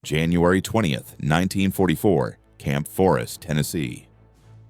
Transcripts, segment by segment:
January 20th, 1944, Camp Forest, Tennessee.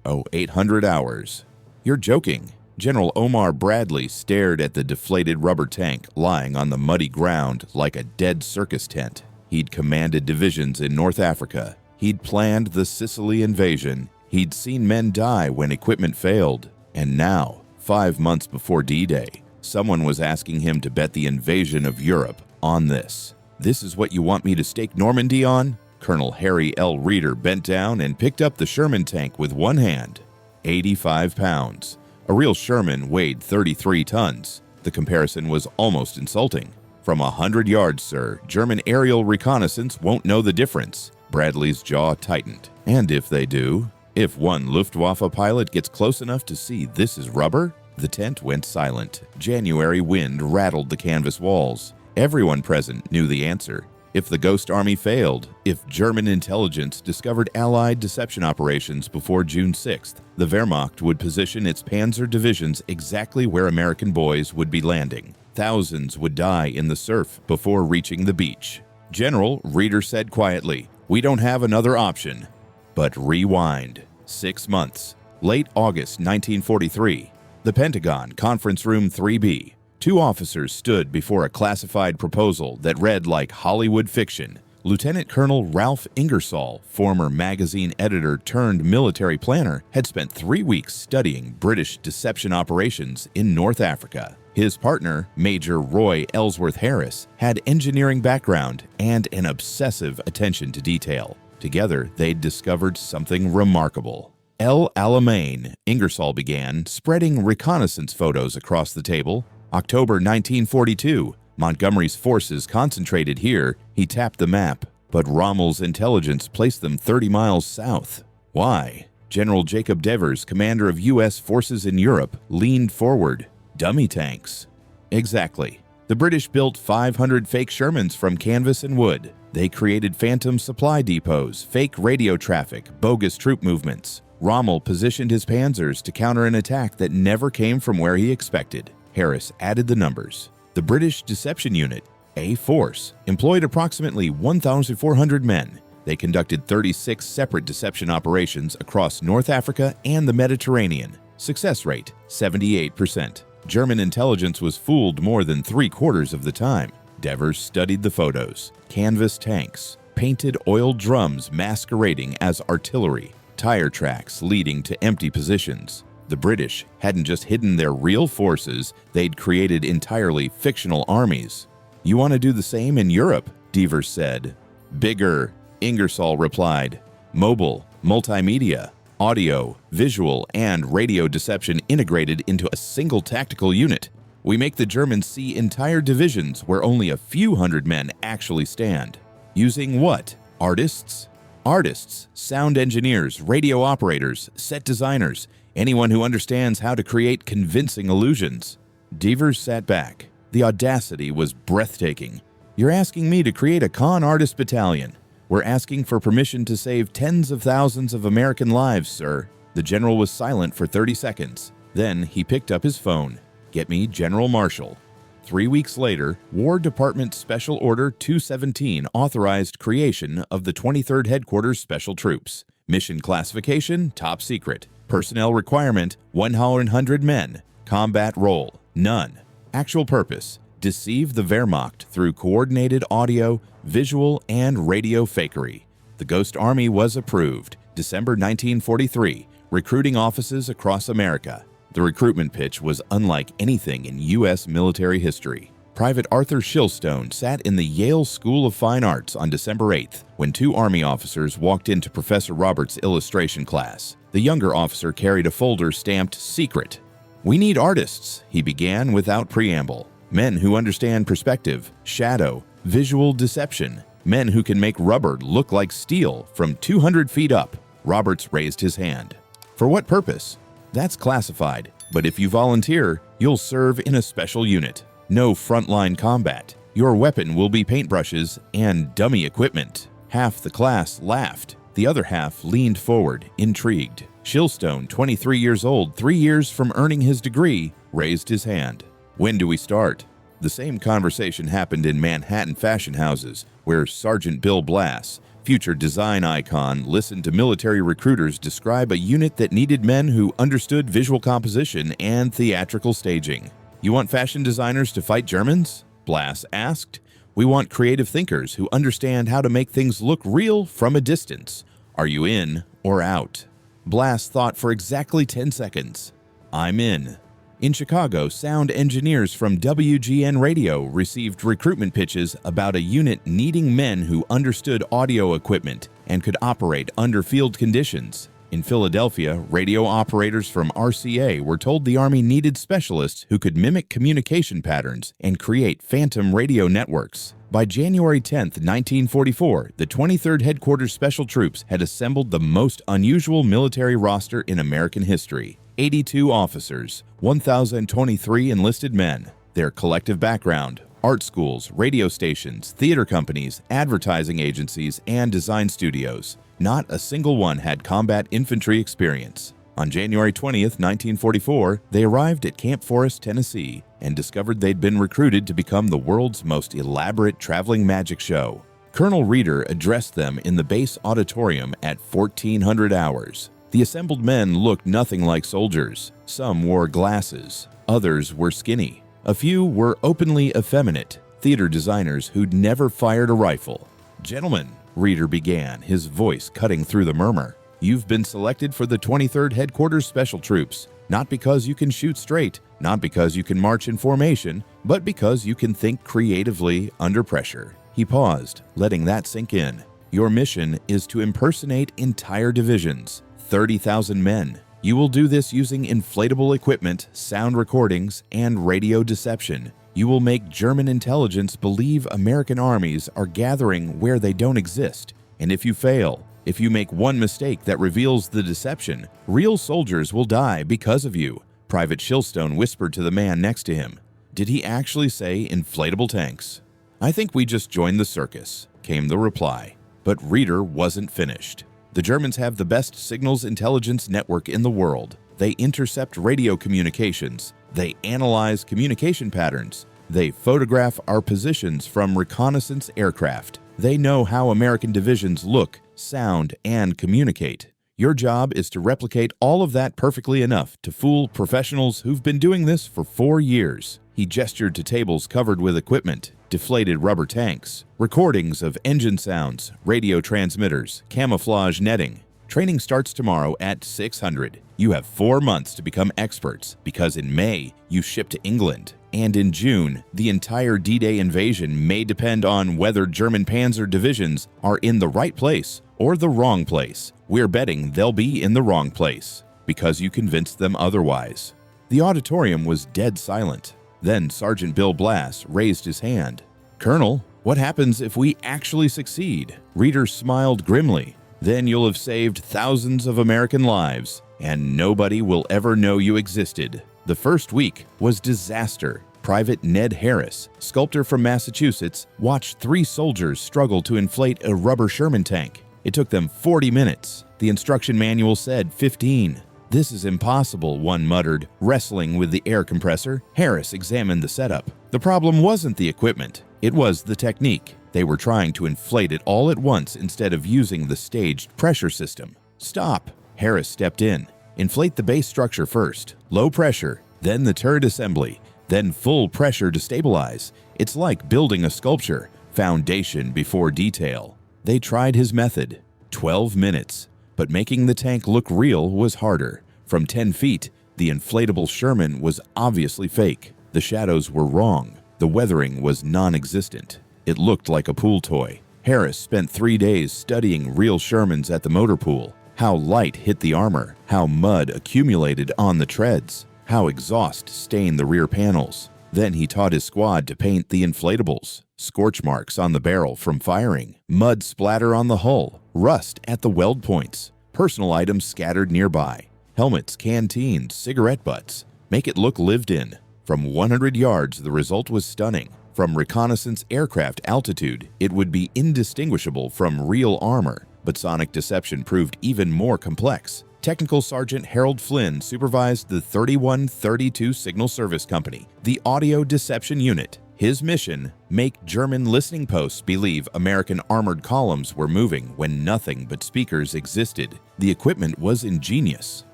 0800 hours. You're joking. General Omar Bradley stared at the deflated rubber tank lying on the muddy ground like a dead circus tent. He'd commanded divisions in North Africa. He'd planned the Sicily invasion. He'd seen men die when equipment failed. And now, 5 months before D-Day, someone was asking him to bet the invasion of Europe on this. This is what you want me to stake Normandy on? Colonel Harry L. Reeder bent down and picked up the Sherman tank with one hand. 85 pounds. A real Sherman weighed 33 tons. The comparison was almost insulting. From 100 yards, sir, German aerial reconnaissance won't know the difference. Bradley's jaw tightened. And if they do, if one Luftwaffe pilot gets close enough to see this is rubber? The tent went silent. January wind rattled the canvas walls. Everyone present knew the answer. If the Ghost Army failed, if German intelligence discovered Allied deception operations before June 6th, the Wehrmacht would position its panzer divisions exactly where American boys would be landing. Thousands would die in the surf before reaching the beach. General, Reeder said quietly, "We don't have another option." But rewind. 6 months. Late August 1943. The Pentagon, Conference Room 3B. 2 officers stood before a classified proposal that read like Hollywood fiction. Lieutenant Colonel Ralph Ingersoll, former magazine editor turned military planner, had spent 3 weeks studying British deception operations in North Africa. His partner, Major Roy Ellsworth Harris, had engineering background and an obsessive attention to detail. Together, they'd discovered something remarkable. El Alamein, Ingersoll began, spreading reconnaissance photos across the table. October 1942, Montgomery's forces concentrated here. He tapped the map, but Rommel's intelligence placed them 30 miles south. Why? General Jacob Devers, commander of U.S. forces in Europe, leaned forward. Dummy tanks. Exactly. The British built 500 fake Shermans from canvas and wood. They created phantom supply depots, fake radio traffic, bogus troop movements. Rommel positioned his panzers to counter an attack that never came from where he expected. Harris added the numbers. The British Deception Unit, a force, employed approximately 1,400 men. They conducted 36 separate deception operations across North Africa and the Mediterranean. Success rate, 78%. German intelligence was fooled more than 3/4 of the time. Devers studied the photos. Canvas tanks, painted oil drums masquerading as artillery, tire tracks leading to empty positions. The British hadn't just hidden their real forces, they'd created entirely fictional armies. "You want to do the same in Europe?" Devers said. "Bigger," Ingersoll replied. "Mobile, multimedia, audio, visual, and radio deception integrated into a single tactical unit. We make the Germans see entire divisions where only a few hundred men actually stand." Using what? Artists? Artists, sound engineers, radio operators, set designers, anyone who understands how to create convincing illusions. Devers sat back. The audacity was breathtaking. "You're asking me to create a con artist battalion. We're asking for permission to save tens of thousands of American lives, sir." The general was silent for 30 seconds. Then he picked up his phone. "Get me General Marshall." 3 weeks later, War Department Special Order 217 authorized creation of the 23rd Headquarters Special Troops. Mission classification, top secret. Personnel requirement, 100 men. Combat role, none. Actual purpose, deceive the Wehrmacht through coordinated audio, visual, and radio fakery. The Ghost Army was approved. December 1943, recruiting offices across America. The recruitment pitch was unlike anything in U.S. military history. Private Arthur Shilstone sat in the Yale School of Fine Arts on December 8th when 2 Army officers walked into Professor Roberts' illustration class. The younger officer carried a folder stamped "Secret." "We need artists," he began without preamble. "Men who understand perspective, shadow, visual deception. Men who can make rubber look like steel from 200 feet up." Roberts raised his hand. "For what purpose?" "That's classified, but if you volunteer, you'll serve in a special unit. No frontline combat. Your weapon will be paintbrushes and dummy equipment." Half the class laughed. The other half leaned forward, intrigued. Shilstone, 23 years old, 3 years from earning his degree, raised his hand. "When do we start?" The same conversation happened in Manhattan fashion houses, where Sergeant Bill Blass, future design icon, listened to military recruiters describe a unit that needed men who understood visual composition and theatrical staging. "You want fashion designers to fight Germans?" Blass asked. "We want creative thinkers who understand how to make things look real from a distance. Are you in or out?" Blass thought for exactly 10 seconds. "I'm in." In Chicago, sound engineers from WGN Radio received recruitment pitches about a unit needing men who understood audio equipment and could operate under field conditions. In Philadelphia, radio operators from RCA were told the Army needed specialists who could mimic communication patterns and create phantom radio networks. By January 10, 1944, the 23rd Headquarters Special Troops had assembled the most unusual military roster in American history. 82 officers, 1,023 enlisted men. Their collective background: art schools, radio stations, theater companies, advertising agencies, and design studios. Not a single one had combat infantry experience. On January 20th, 1944, they arrived at Camp Forest, Tennessee, and discovered they'd been recruited to become the world's most elaborate traveling magic show. Colonel Reeder addressed them in the base auditorium at 1400 hours. The assembled men looked nothing like soldiers. Some wore glasses. Others were skinny. A few were openly effeminate, theater designers who'd never fired a rifle. "Gentlemen," Reeder began, his voice cutting through the murmur, "you've been selected for the 23rd Headquarters Special Troops, not because you can shoot straight, not because you can march in formation, but because you can think creatively under pressure." He paused, letting that sink in. "Your mission is to impersonate entire divisions. 30,000 men. You will do this using inflatable equipment, sound recordings, and radio deception. You will make German intelligence believe American armies are gathering where they don't exist. And if you fail, if you make one mistake that reveals the deception, real soldiers will die because of you." Private Shilstone whispered to the man next to him. "Did he actually say inflatable tanks?" "I think we just joined the circus," came the reply. But Reeder wasn't finished. "The Germans have the best signals intelligence network in the world. They intercept radio communications. They analyze communication patterns. They photograph our positions from reconnaissance aircraft. They know how American divisions look, sound, and communicate. Your job is to replicate all of that perfectly enough to fool professionals who've been doing this for 4 years." He gestured to tables covered with equipment, deflated rubber tanks, recordings of engine sounds, radio transmitters, camouflage netting. "Training starts tomorrow at 600. You have 4 months to become experts, because in May, you ship to England. And in June, the entire D-Day invasion may depend on whether German panzer divisions are in the right place or the wrong place. We're betting they'll be in the wrong place, because you convinced them otherwise." The auditorium was dead silent. Then Sergeant Bill Blass raised his hand. "Colonel, what happens if we actually succeed?" Reeder smiled grimly. "Then you'll have saved thousands of American lives, and nobody will ever know you existed." The first week was disaster. Private Ned Harris, sculptor from Massachusetts, watched 3 soldiers struggle to inflate a rubber Sherman tank. It took them 40 minutes. The instruction manual said 15. "This is impossible," one muttered, wrestling with the air compressor. Harris examined the setup. The problem wasn't the equipment, it was the technique. They were trying to inflate it all at once instead of using the staged pressure system. "Stop!" Harris stepped in. "Inflate the base structure first, low pressure, then the turret assembly, then full pressure to stabilize. It's like building a sculpture, foundation before detail." They tried his method. 12 minutes. But making the tank look real was harder. From 10 feet, the inflatable Sherman was obviously fake. The shadows were wrong. The weathering was non-existent. It looked like a pool toy. Harris spent 3 days studying real Shermans at the motor pool. How light hit the armor, how mud accumulated on the treads, how exhaust stained the rear panels. Then he taught his squad to paint the inflatables. Scorch marks on the barrel from firing, mud splatter on the hull, rust at the weld points, personal items scattered nearby, helmets, canteens, cigarette butts. Make it look lived in. From 100 yards, the result was stunning. From reconnaissance aircraft altitude, it would be indistinguishable from real armor. But sonic deception proved even more complex. Technical Sergeant Harold Flynn supervised the 3132 Signal Service Company, the Audio Deception Unit. His mission: make German listening posts believe American armored columns were moving when nothing but speakers existed. The equipment was ingenious.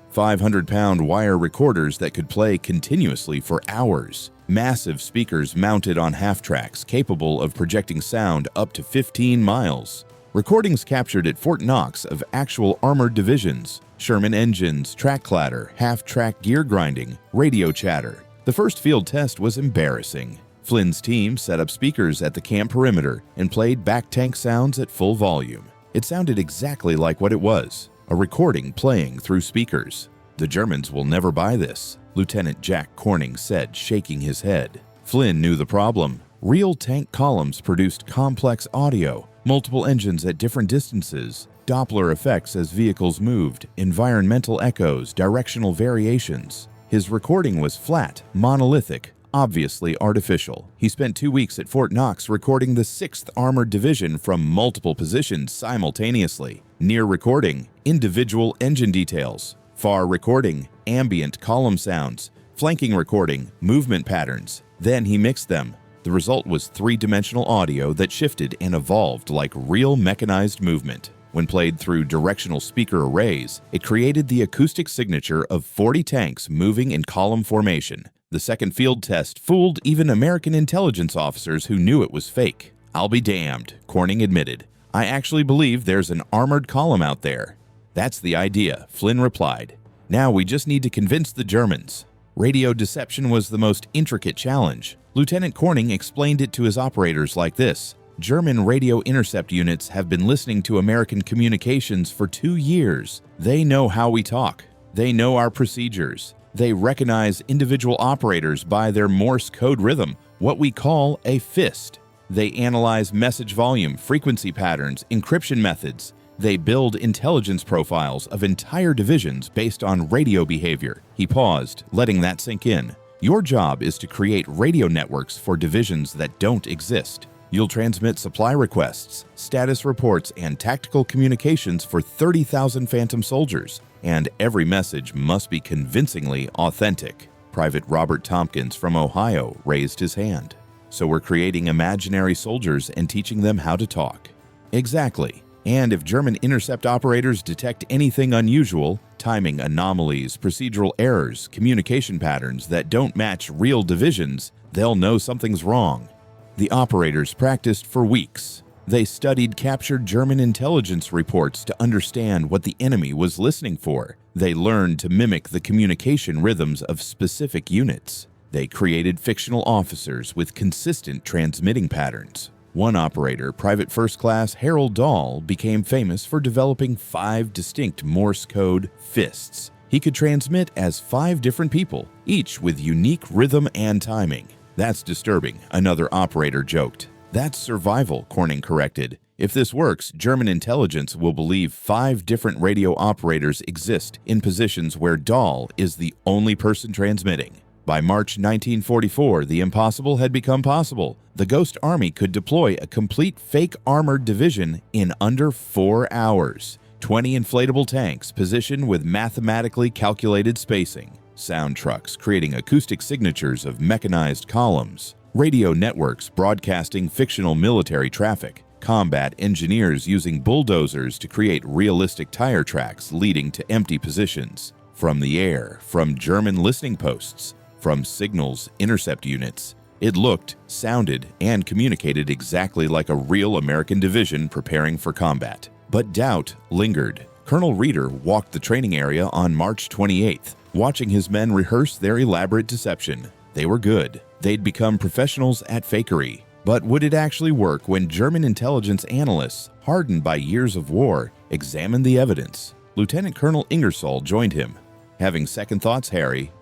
500-pound wire recorders that could play continuously for hours. Massive speakers mounted on half-tracks capable of projecting sound up to 15 miles. Recordings captured at Fort Knox of actual armored divisions, Sherman engines, track clatter, half-track gear grinding, radio chatter. The first field test was embarrassing. Flynn's team set up speakers at the camp perimeter and played back tank sounds at full volume. It sounded exactly like what it was, a recording playing through speakers. "The Germans will never buy this," Lieutenant Jack Corning said, shaking his head. Flynn knew the problem. Real tank columns produced complex audio, multiple engines at different distances, Doppler effects as vehicles moved, environmental echoes, directional variations. His recording was flat, monolithic, obviously artificial. He spent 2 weeks at Fort Knox recording the 6th Armored Division from multiple positions simultaneously. Near recording, individual engine details. Far recording, ambient column sounds. Flanking recording, movement patterns. Then he mixed them. The result was three-dimensional audio that shifted and evolved like real mechanized movement. When played through directional speaker arrays, it created the acoustic signature of 40 tanks moving in column formation. The second field test fooled even American intelligence officers who knew it was fake. "I'll be damned," Corning admitted. "I actually believe there's an armored column out there." "That's the idea," Flynn replied. "Now we just need to convince the Germans." Radio deception was the most intricate challenge. Lieutenant Corning explained it to his operators like this: "German radio intercept units have been listening to American communications for 2 years. They know how we talk. They know our procedures. They recognize individual operators by their Morse code rhythm, what we call a fist. They analyze message volume, frequency patterns, encryption methods. They build intelligence profiles of entire divisions based on radio behavior." He paused, letting that sink in. "Your job is to create radio networks for divisions that don't exist. You'll transmit supply requests, status reports, and tactical communications for 30,000 Phantom soldiers, and every message must be convincingly authentic." Private Robert Tompkins from Ohio raised his hand. "So we're creating imaginary soldiers and teaching them how to talk." "Exactly. And if German intercept operators detect anything unusual, timing anomalies, procedural errors, communication patterns that don't match real divisions, they'll know something's wrong." The operators practiced for weeks. They studied captured German intelligence reports to understand what the enemy was listening for. They learned to mimic the communication rhythms of specific units. They created fictional officers with consistent transmitting patterns. One operator, Private First Class Harold Dahl, became famous for developing 5 distinct Morse code fists. He could transmit as 5 different people, each with unique rhythm and timing. "That's disturbing," another operator joked. "That's survival," Corning corrected. "If this works, German intelligence will believe 5 different radio operators exist in positions where Dahl is the only person transmitting." By March 1944, the impossible had become possible. The Ghost Army could deploy a complete fake armored division in under 4 hours. 20 inflatable tanks positioned with mathematically calculated spacing. Sound trucks creating acoustic signatures of mechanized columns. Radio networks broadcasting fictional military traffic. Combat engineers using bulldozers to create realistic tire tracks leading to empty positions. From the air, from German listening posts, from signals, intercept units. It looked, sounded, and communicated exactly like a real American division preparing for combat. But doubt lingered. Colonel Reeder walked the training area on March 28th, watching his men rehearse their elaborate deception. They were good. They'd become professionals at fakery. But would it actually work when German intelligence analysts, hardened by years of war, examined the evidence? Lieutenant Colonel Ingersoll joined him. "Having second thoughts, Harry."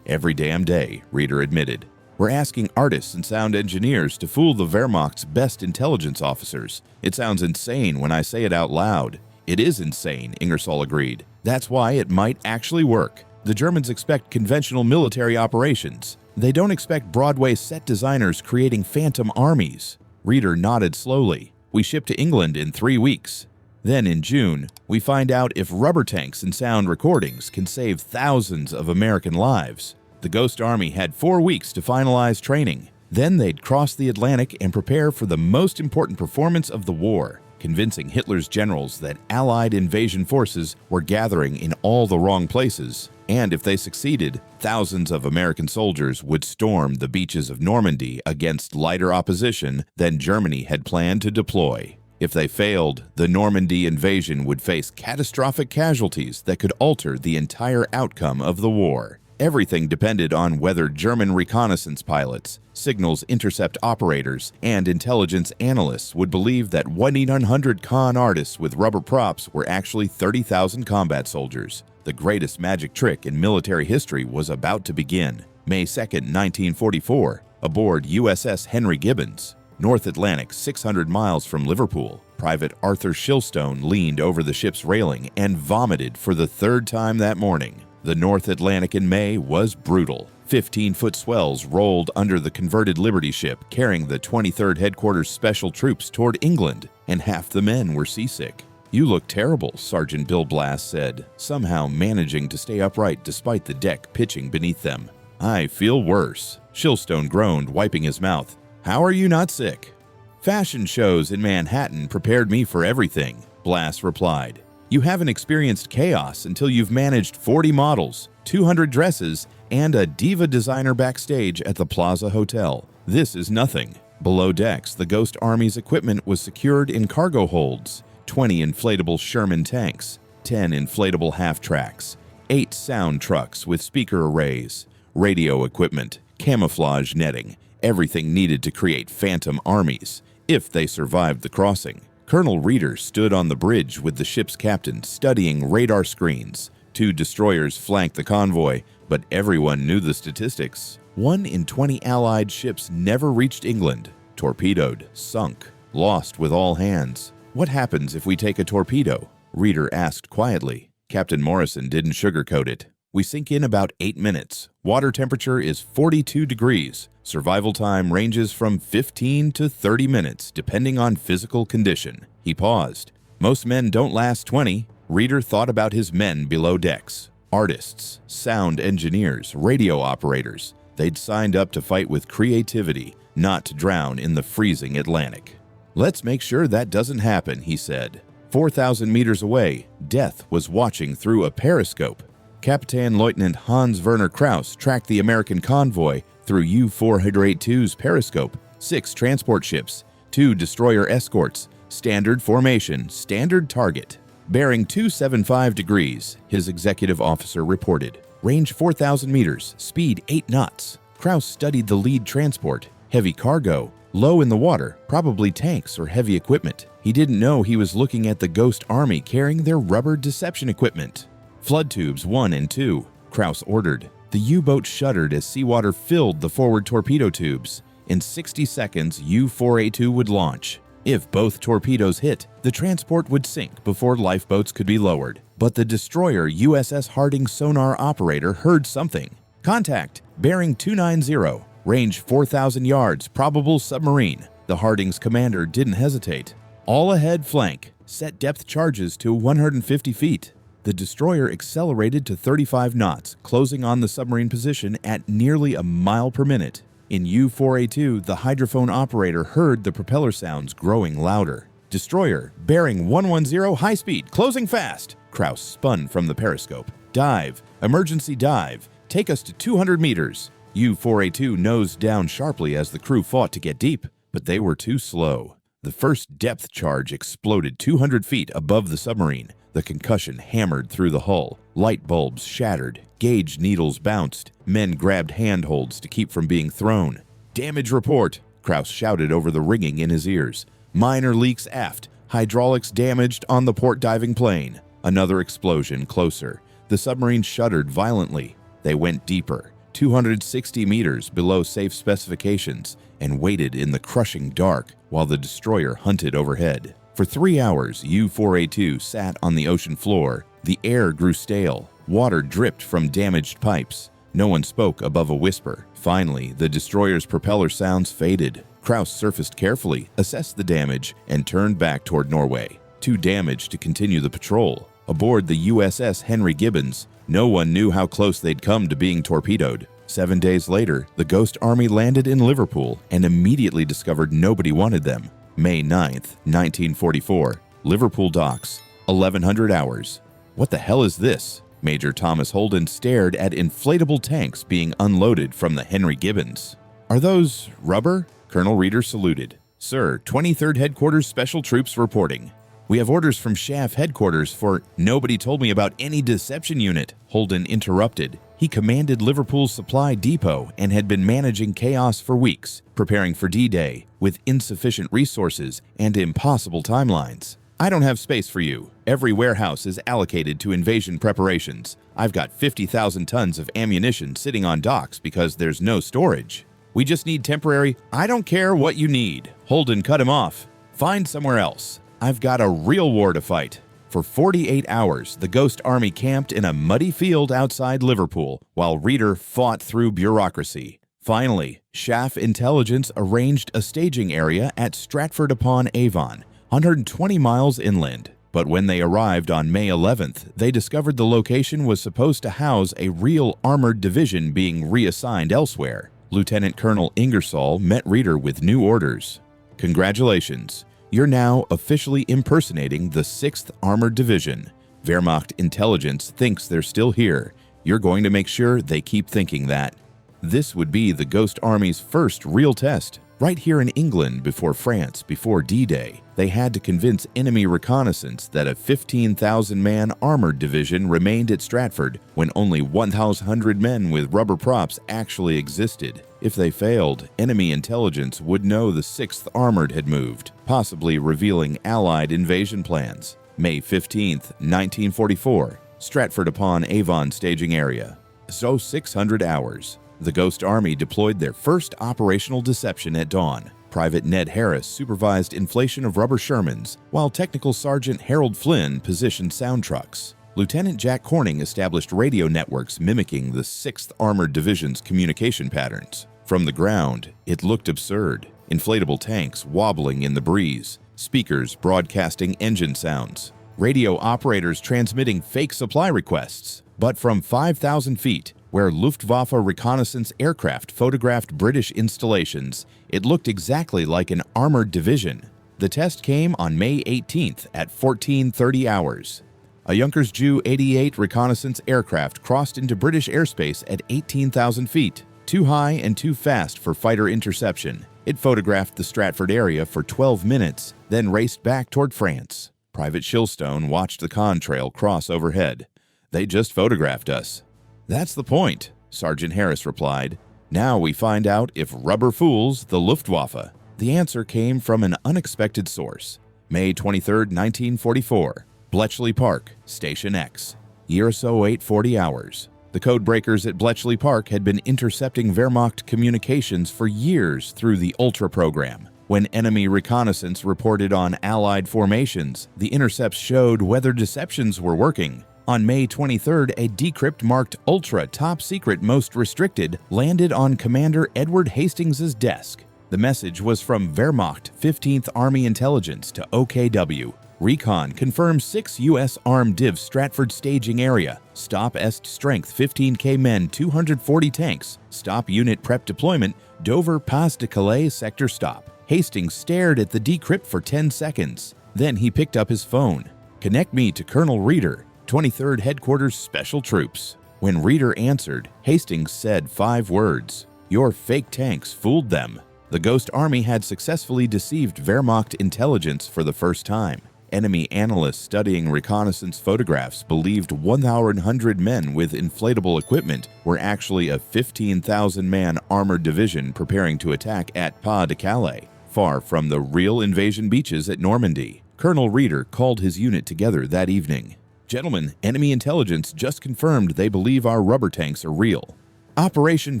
"Every damn day," Reeder admitted. "We're asking artists and sound engineers to fool the Wehrmacht's best intelligence officers. It sounds insane when I say it out loud." "It is insane," Ingersoll agreed. "That's why it might actually work. The Germans expect conventional military operations. They don't expect Broadway set designers creating phantom armies." Reeder nodded slowly. "We ship to England in 3 weeks. Then in June, we find out if rubber tanks and sound recordings can save thousands of American lives." The Ghost Army had 4 weeks to finalize training. Then they'd cross the Atlantic and prepare for the most important performance of the war, convincing Hitler's generals that Allied invasion forces were gathering in all the wrong places. And if they succeeded, thousands of American soldiers would storm the beaches of Normandy against lighter opposition than Germany had planned to deploy. If they failed, the Normandy invasion would face catastrophic casualties that could alter the entire outcome of the war. Everything depended on whether German reconnaissance pilots, signals intercept operators, and intelligence analysts would believe that 1-800 con artists with rubber props were actually 30,000 combat soldiers. The greatest magic trick in military history was about to begin. May 2, 1944, aboard USS Henry Gibbons, North Atlantic 600 miles from Liverpool, Private Arthur Shilstone leaned over the ship's railing and vomited for the third time that morning. The North Atlantic in May was brutal. 15-foot swells rolled under the converted Liberty ship carrying the 23rd Headquarters Special Troops toward England, and half the men were seasick. "You look terrible," Sergeant Bill Blass said, somehow managing to stay upright despite the deck pitching beneath them. "I feel worse," Shilstone groaned, wiping his mouth. "How are you not sick?" "Fashion shows in Manhattan prepared me for everything," Blass replied. "You haven't experienced chaos until you've managed 40 models, 200 dresses, and a diva designer backstage at the Plaza Hotel. This is nothing." Below decks, the Ghost Army's equipment was secured in cargo holds: 20 inflatable Sherman tanks, 10 inflatable half-tracks, 8 sound trucks with speaker arrays, radio equipment, camouflage netting, everything needed to create phantom armies, if they survived the crossing. Colonel Reeder stood on the bridge with the ship's captain studying radar screens. 2 destroyers flanked the convoy, but everyone knew the statistics. 1 in 20 Allied ships never reached England. Torpedoed, sunk, lost with all hands. "What happens if we take a torpedo?" Reeder asked quietly. Captain Morrison didn't sugarcoat it. "We sink in about 8 minutes. Water temperature is 42 degrees. Survival time ranges from 15 to 30 minutes, depending on physical condition." He paused. "Most men don't last 20. Reeder thought about his men below decks. Artists, sound engineers, radio operators. They'd signed up to fight with creativity, not to drown in the freezing Atlantic. "Let's make sure that doesn't happen," he said. 4,000 meters away, death was watching through a periscope. Captain Lieutenant Hans Werner Krauss tracked the American convoy through U-482's periscope. 6 transport ships, 2 destroyer escorts, standard formation, standard target. "Bearing 275 degrees, his executive officer reported. "Range 4,000 meters, speed 8 knots. Krauss studied the lead transport, heavy cargo, low in the water, probably tanks or heavy equipment. He didn't know he was looking at the Ghost Army carrying their rubber deception equipment. "Flood tubes 1 and 2, Krauss ordered. The U-boat shuddered as seawater filled the forward torpedo tubes. In 60 seconds, U-482 would launch. If both torpedoes hit, the transport would sink before lifeboats could be lowered. But the destroyer USS Harding sonar operator heard something. "Contact, bearing 290, range 4,000 yards, probable submarine." The Harding's commander didn't hesitate. "All ahead flank, set depth charges to 150 feet. The destroyer accelerated to 35 knots, closing on the submarine position at nearly a mile per minute. In U-482, the hydrophone operator heard the propeller sounds growing louder. "Destroyer, bearing 110, high speed, closing fast." Krauss spun from the periscope. "Dive, emergency dive, take us to 200 meters. U-482 nosed down sharply as the crew fought to get deep, but they were too slow. The first depth charge exploded 200 feet above the submarine. The concussion hammered through the hull. Light bulbs shattered. Gauge needles bounced. Men grabbed handholds to keep from being thrown. "Damage report," Krauss shouted over the ringing in his ears. "Minor leaks aft. Hydraulics damaged on the port diving plane." Another explosion closer. The submarine shuddered violently. They went deeper, 260 meters below safe specifications, and waited in the crushing dark while the destroyer hunted overhead. For 3 hours, U-482 sat on the ocean floor. The air grew stale. Water dripped from damaged pipes. No one spoke above a whisper. Finally, the destroyer's propeller sounds faded. Krauss surfaced carefully, assessed the damage, and turned back toward Norway. Too damaged to continue the patrol. Aboard the USS Henry Gibbons, no one knew how close they'd come to being torpedoed. 7 days later, the Ghost Army landed in Liverpool and immediately discovered nobody wanted them. May 9th, 1944, Liverpool docks, 1100 hours. What the hell is this? Major Thomas Holden stared at inflatable tanks being unloaded from the Henry Gibbons. Are those rubber? Colonel Reeder saluted. Sir, 23rd Headquarters Special Troops reporting. We have orders from Chaff Headquarters for— Nobody told me about any deception unit, Holden interrupted. He commanded Liverpool's supply depot and had been managing chaos for weeks, preparing for D-Day, with insufficient resources and impossible timelines. I don't have space for you. Every warehouse is allocated to invasion preparations. I've got 50,000 tons of ammunition sitting on docks because there's no storage. We just need temporary— I don't care what you need. Holden cut him off. Find somewhere else. I've got a real war to fight. For 48 hours, the Ghost Army camped in a muddy field outside Liverpool while Reeder fought through bureaucracy. Finally, Chaff Intelligence arranged a staging area at Stratford-upon-Avon, 120 miles inland. But when they arrived on May 11th, they discovered the location was supposed to house a real armored division being reassigned elsewhere. Lieutenant Colonel Ingersoll met Reeder with new orders. Congratulations. You're now officially impersonating the 6th Armored Division. Wehrmacht intelligence thinks they're still here. You're going to make sure they keep thinking that. This would be the Ghost Army's first real test. Right here in England before France, before D-Day, they had to convince enemy reconnaissance that a 15,000-man armored division remained at Stratford when only 1,100 men with rubber props actually existed. If they failed, enemy intelligence would know the 6th Armored had moved, possibly revealing Allied invasion plans. May 15th, 1944, Stratford-upon-Avon staging area. So 600 hours. The Ghost Army deployed their first operational deception at dawn. Private Ned Harris supervised inflation of rubber Shermans, while Technical Sergeant Harold Flynn positioned sound trucks. Lieutenant Jack Corning established radio networks mimicking the 6th Armored Division's communication patterns. From the ground, it looked absurd. Inflatable tanks wobbling in the breeze, speakers broadcasting engine sounds, radio operators transmitting fake supply requests. But from 5,000 feet, where Luftwaffe reconnaissance aircraft photographed British installations, it looked exactly like an armored division. The test came on May 18th at 14:30 hours. A Junkers Ju-88 reconnaissance aircraft crossed into British airspace at 18,000 feet, too high and too fast for fighter interception. It photographed the Stratford area for 12 minutes, then raced back toward France. Private Shilstone watched the contrail cross overhead. They just photographed us. That's the point, Sergeant Harris replied. Now we find out if rubber fools the Luftwaffe. The answer came from an unexpected source. May 23, 1944, Bletchley Park, Station X. Year 0840 hours. The codebreakers at Bletchley Park had been intercepting Wehrmacht communications for years through the Ultra program. When enemy reconnaissance reported on Allied formations, the intercepts showed whether deceptions were working. On May 23rd, a decrypt marked Ultra Top Secret Most Restricted landed on Commander Edward Hastings's desk. The message was from Wehrmacht 15th Army Intelligence to OKW. Recon confirms 6 U.S. Armed Div Stratford staging area. Stop Est Strength 15K men 240 tanks. Stop unit prep deployment. Dover Pas de Calais sector stop. Hastings stared at the decrypt for 10 seconds. Then he picked up his phone. Connect me to Colonel Reeder, 23rd Headquarters Special Troops. When Reeder answered, Hastings said 5 words. Your fake tanks fooled them. The Ghost Army had successfully deceived Wehrmacht intelligence for the first time. Enemy analysts studying reconnaissance photographs believed 1,100 men with inflatable equipment were actually a 15,000-man armored division preparing to attack at Pas de Calais, far from the real invasion beaches at Normandy. Colonel Reeder called his unit together that evening. Gentlemen, enemy intelligence just confirmed they believe our rubber tanks are real. Operation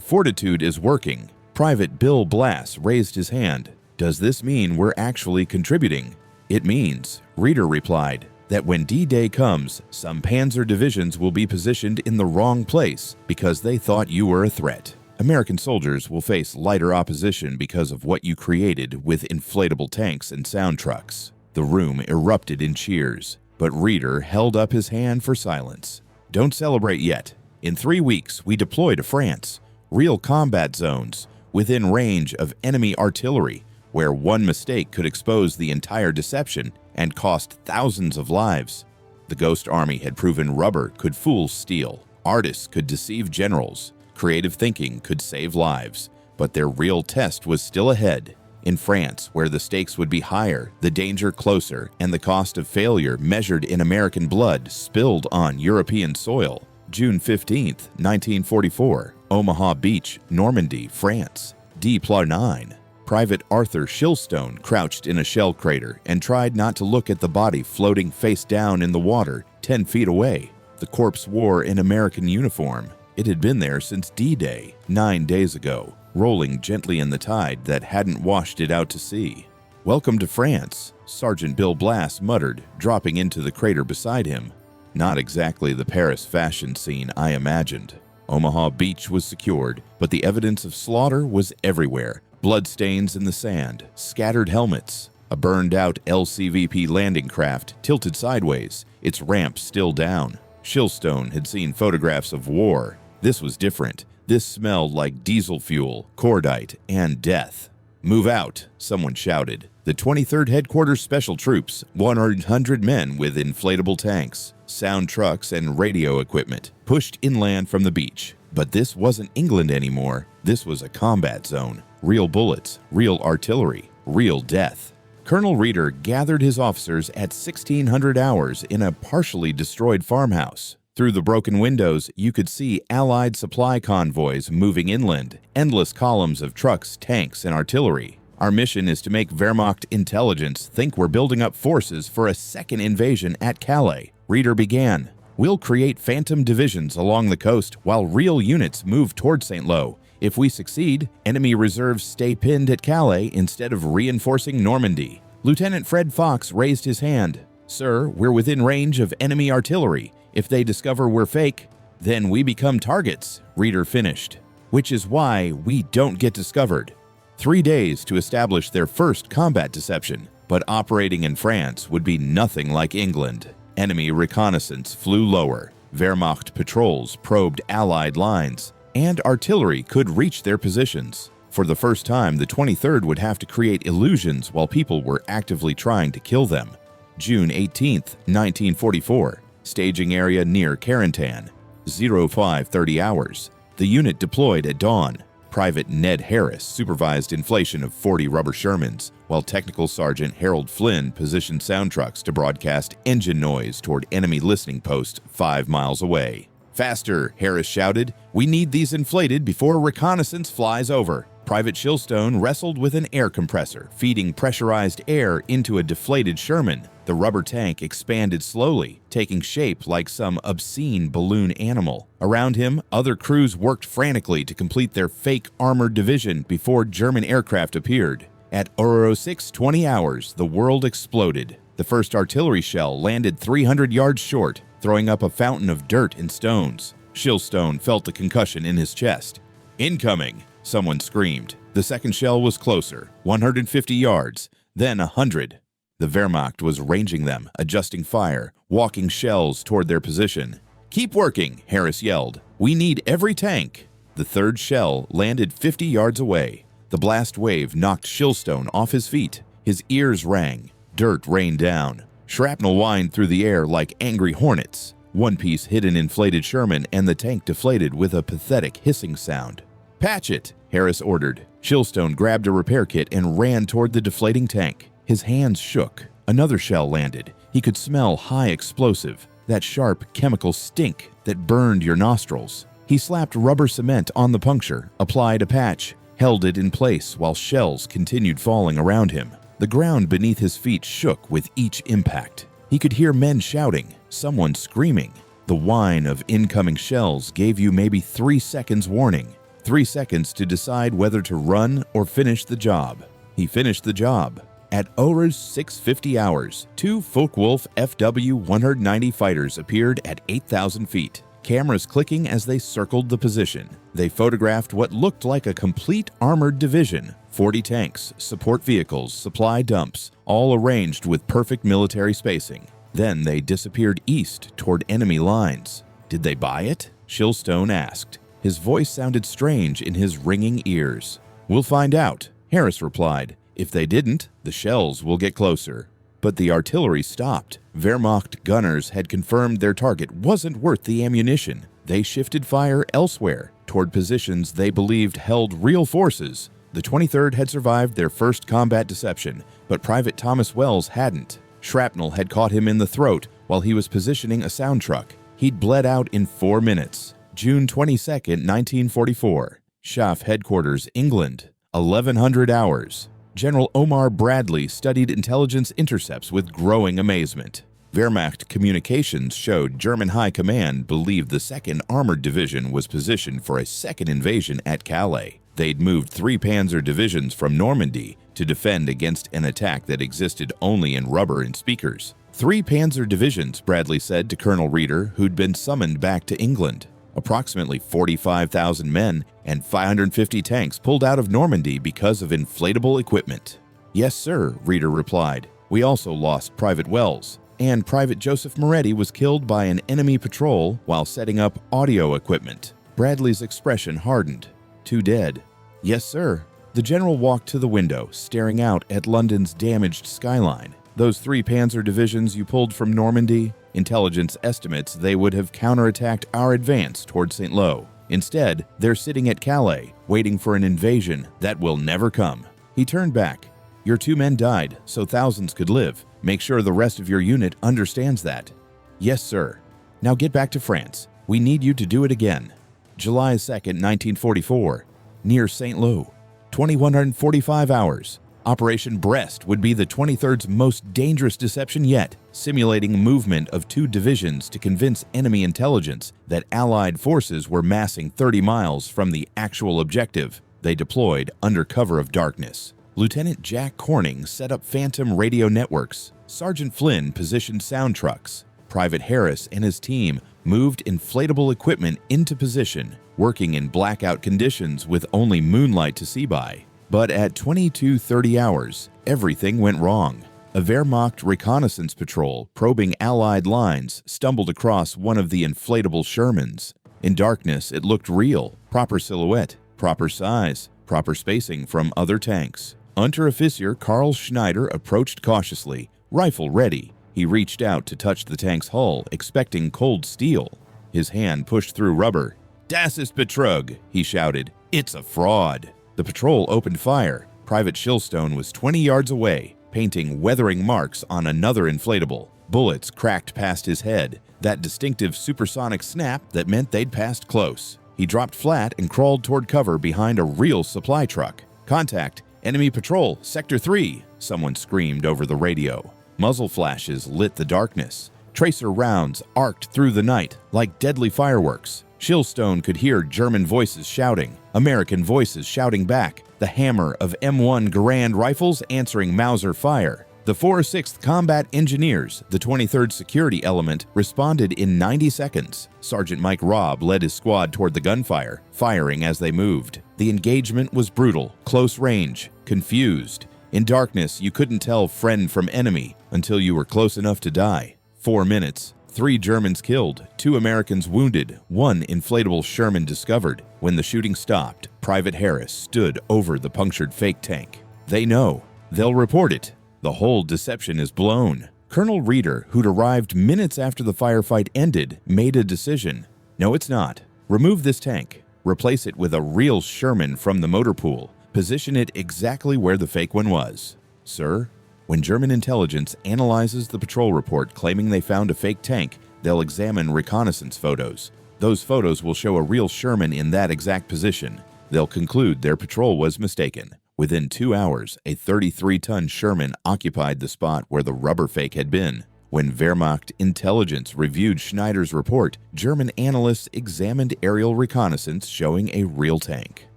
Fortitude is working. Private Bill Blass raised his hand. Does this mean we're actually contributing? It means, Reeder replied, that when D-Day comes, some panzer divisions will be positioned in the wrong place because they thought you were a threat. American soldiers will face lighter opposition because of what you created with inflatable tanks and sound trucks. The room erupted in cheers, but Reeder held up his hand for silence. Don't celebrate yet. In 3 weeks, we deploy to France. real combat zones, within range of enemy artillery, where one mistake could expose the entire deception and cost thousands of lives. The Ghost Army had proven rubber could fool steel, artists could deceive generals, creative thinking could save lives, but their real test was still ahead. In France, where the stakes would be higher, the danger closer, and the cost of failure measured in American blood spilled on European soil. June 15, 1944, Omaha Beach, Normandy, France. D-Pla 9. Private Arthur Shilstone crouched in a shell crater and tried not to look at the body floating face down in the water 10 feet away. The corpse wore an American uniform. It had been there since D-Day, 9 days ago, rolling gently in the tide that hadn't washed it out to sea. "Welcome to France," Sergeant Bill Blass muttered, dropping into the crater beside him. Not exactly the Paris fashion scene I imagined. Omaha Beach was secured, but the evidence of slaughter was everywhere. Bloodstains in the sand, scattered helmets, a burned-out LCVP landing craft tilted sideways, its ramp still down. Shilstone had seen photographs of war. This was different. This smelled like diesel fuel, cordite, and death. "Move out," someone shouted. The 23rd Headquarters Special Troops, 100 men with inflatable tanks, sound trucks, and radio equipment, pushed inland from the beach. But this wasn't England anymore. This was a combat zone. Real bullets, real artillery, real death. Colonel Reeder gathered his officers at 1600 hours in a partially destroyed farmhouse. Through the broken windows, you could see Allied supply convoys moving inland, endless columns of trucks, tanks, and artillery. "Our mission is to make Wehrmacht intelligence think we're building up forces for a second invasion at Calais," Reeder began. "We'll create phantom divisions along the coast while real units move toward St. Lo. If we succeed, enemy reserves stay pinned at Calais instead of reinforcing Normandy." Lieutenant Fred Fox raised his hand. "Sir, we're within range of enemy artillery. If they discover we're fake, then we become targets," Reeder finished. "Which is why we don't get discovered." 3 days to establish their first combat deception, but operating in France would be nothing like England. Enemy reconnaissance flew lower, Wehrmacht patrols probed Allied lines, and artillery could reach their positions. For the first time, the 23rd would have to create illusions while people were actively trying to kill them. June 18, 1944. Staging area near Carentan. 0530 hours. The unit deployed at dawn. Private Ned Harris supervised inflation of 40 rubber Shermans, while Technical Sergeant Harold Flynn positioned sound trucks to broadcast engine noise toward enemy listening posts 5 miles away. "Faster," Harris shouted. "We need these inflated before reconnaissance flies over." Private Shilstone wrestled with an air compressor, feeding pressurized air into a deflated Sherman. The rubber tank expanded slowly, taking shape like some obscene balloon animal. Around him, other crews worked frantically to complete their fake armored division before German aircraft appeared. At 0620 hours, the world exploded. The first artillery shell landed 300 yards short, throwing up a fountain of dirt and stones. Shilstone felt the concussion in his chest. "Incoming!" someone screamed. The second shell was closer, 150 yards, then 100. The Wehrmacht was ranging them, adjusting fire, walking shells toward their position. "Keep working," Harris yelled. "We need every tank." The third shell landed 50 yards away. The blast wave knocked Shilstone off his feet. His ears rang. Dirt rained down. Shrapnel whined through the air like angry hornets. One piece hit an inflated Sherman, and the tank deflated with a pathetic hissing sound. "Patch it," Harris ordered. Shilstone grabbed a repair kit and ran toward the deflating tank. His hands shook. Another shell landed. He could smell high explosive, that sharp chemical stink that burned your nostrils. He slapped rubber cement on the puncture, applied a patch, held it in place while shells continued falling around him. The ground beneath his feet shook with each impact. He could hear men shouting, someone screaming. The whine of incoming shells gave you maybe 3 seconds warning. 3 seconds to decide whether to run or finish the job. He finished the job. At 0650 hours, 2 Focke-Wulf FW-190 fighters appeared at 8,000 feet, cameras clicking as they circled the position. They photographed what looked like a complete armored division, 40 tanks, support vehicles, supply dumps, all arranged with perfect military spacing. Then they disappeared east toward enemy lines. Did they buy it? Shilstone asked. His voice sounded strange in his ringing ears. "We'll find out," Harris replied. "If they didn't, the shells will get closer." But the artillery stopped. Wehrmacht gunners had confirmed their target wasn't worth the ammunition. They shifted fire elsewhere, toward positions they believed held real forces. The 23rd had survived their first combat deception, but Private Thomas Wells hadn't. Shrapnel had caught him in the throat while he was positioning a sound truck. He'd bled out in 4 minutes. June 22, 1944. SHAF Headquarters, England. 1100 hours. General Omar Bradley studied intelligence intercepts with growing amazement. Wehrmacht communications showed German High Command believed the 2nd Armored Division was positioned for a second invasion at Calais. They'd moved 3 Panzer divisions from Normandy to defend against an attack that existed only in rubber and speakers. 3 Panzer divisions, Bradley said to Colonel Reeder, who'd been summoned back to England. Approximately 45,000 men and 550 tanks pulled out of Normandy because of inflatable equipment. "Yes, sir," Reeder replied. "We also lost Private Wells, and Private Joseph Moretti was killed by an enemy patrol while setting up audio equipment." Bradley's expression hardened. "Two dead." "Yes, sir." The general walked to the window, staring out at London's damaged skyline. "Those 3 Panzer divisions you pulled from Normandy? Intelligence estimates they would have counterattacked our advance toward St. Lo. Instead, they're sitting at Calais, waiting for an invasion that will never come." He turned back. "Your 2 men died, so thousands could live. Make sure the rest of your unit understands that." "Yes, sir." "Now get back to France. We need you to do it again." July 2, 1944. Near St. Lo. 2145 hours. Operation Brest would be the 23rd's most dangerous deception yet, simulating movement of 2 divisions to convince enemy intelligence that Allied forces were massing 30 miles from the actual objective. They deployed under cover of darkness. Lieutenant Jack Corning set up phantom radio networks. Sergeant Flynn positioned sound trucks. Private Harris and his team moved inflatable equipment into position, working in blackout conditions with only moonlight to see by. But at 22:30 hours, everything went wrong. A Wehrmacht reconnaissance patrol probing Allied lines stumbled across one of the inflatable Shermans. In darkness, it looked real. Proper silhouette, proper size, proper spacing from other tanks. Unteroffizier Karl Schneider approached cautiously, rifle ready. He reached out to touch the tank's hull, expecting cold steel. His hand pushed through rubber. "Das ist Betrug," he shouted. "It's a fraud." The patrol opened fire. Private Shilstone was 20 yards away, painting weathering marks on another inflatable. Bullets cracked past his head, that distinctive supersonic snap that meant they'd passed close. He dropped flat and crawled toward cover behind a real supply truck. "Contact! Enemy patrol! Sector 3!" someone screamed over the radio. Muzzle flashes lit the darkness. Tracer rounds arced through the night like deadly fireworks. Shilstone could hear German voices shouting, American voices shouting back, the hammer of M1 Garand rifles answering Mauser fire. The 406th Combat Engineers, the 23rd Security Element, responded in 90 seconds. Sergeant Mike Robb led his squad toward the gunfire, firing as they moved. The engagement was brutal, close range, confused. In darkness, you couldn't tell friend from enemy until you were close enough to die. 4 minutes. 3 Germans killed, 2 Americans wounded, 1 inflatable Sherman discovered. When the shooting stopped, Private Harris stood over the punctured fake tank. They know. They'll report it. The whole deception is blown. Colonel Reeder, who'd arrived minutes after the firefight ended, made a decision. No, it's not. Remove this tank. Replace it with a real Sherman from the motor pool. Position it exactly where the fake one was. Sir? When German intelligence analyzes the patrol report claiming they found a fake tank, they'll examine reconnaissance photos. Those photos will show a real Sherman in that exact position. They'll conclude their patrol was mistaken. Within 2 hours, a 33-ton Sherman occupied the spot where the rubber fake had been. When Wehrmacht intelligence reviewed Schneider's report, German analysts examined aerial reconnaissance showing a real tank.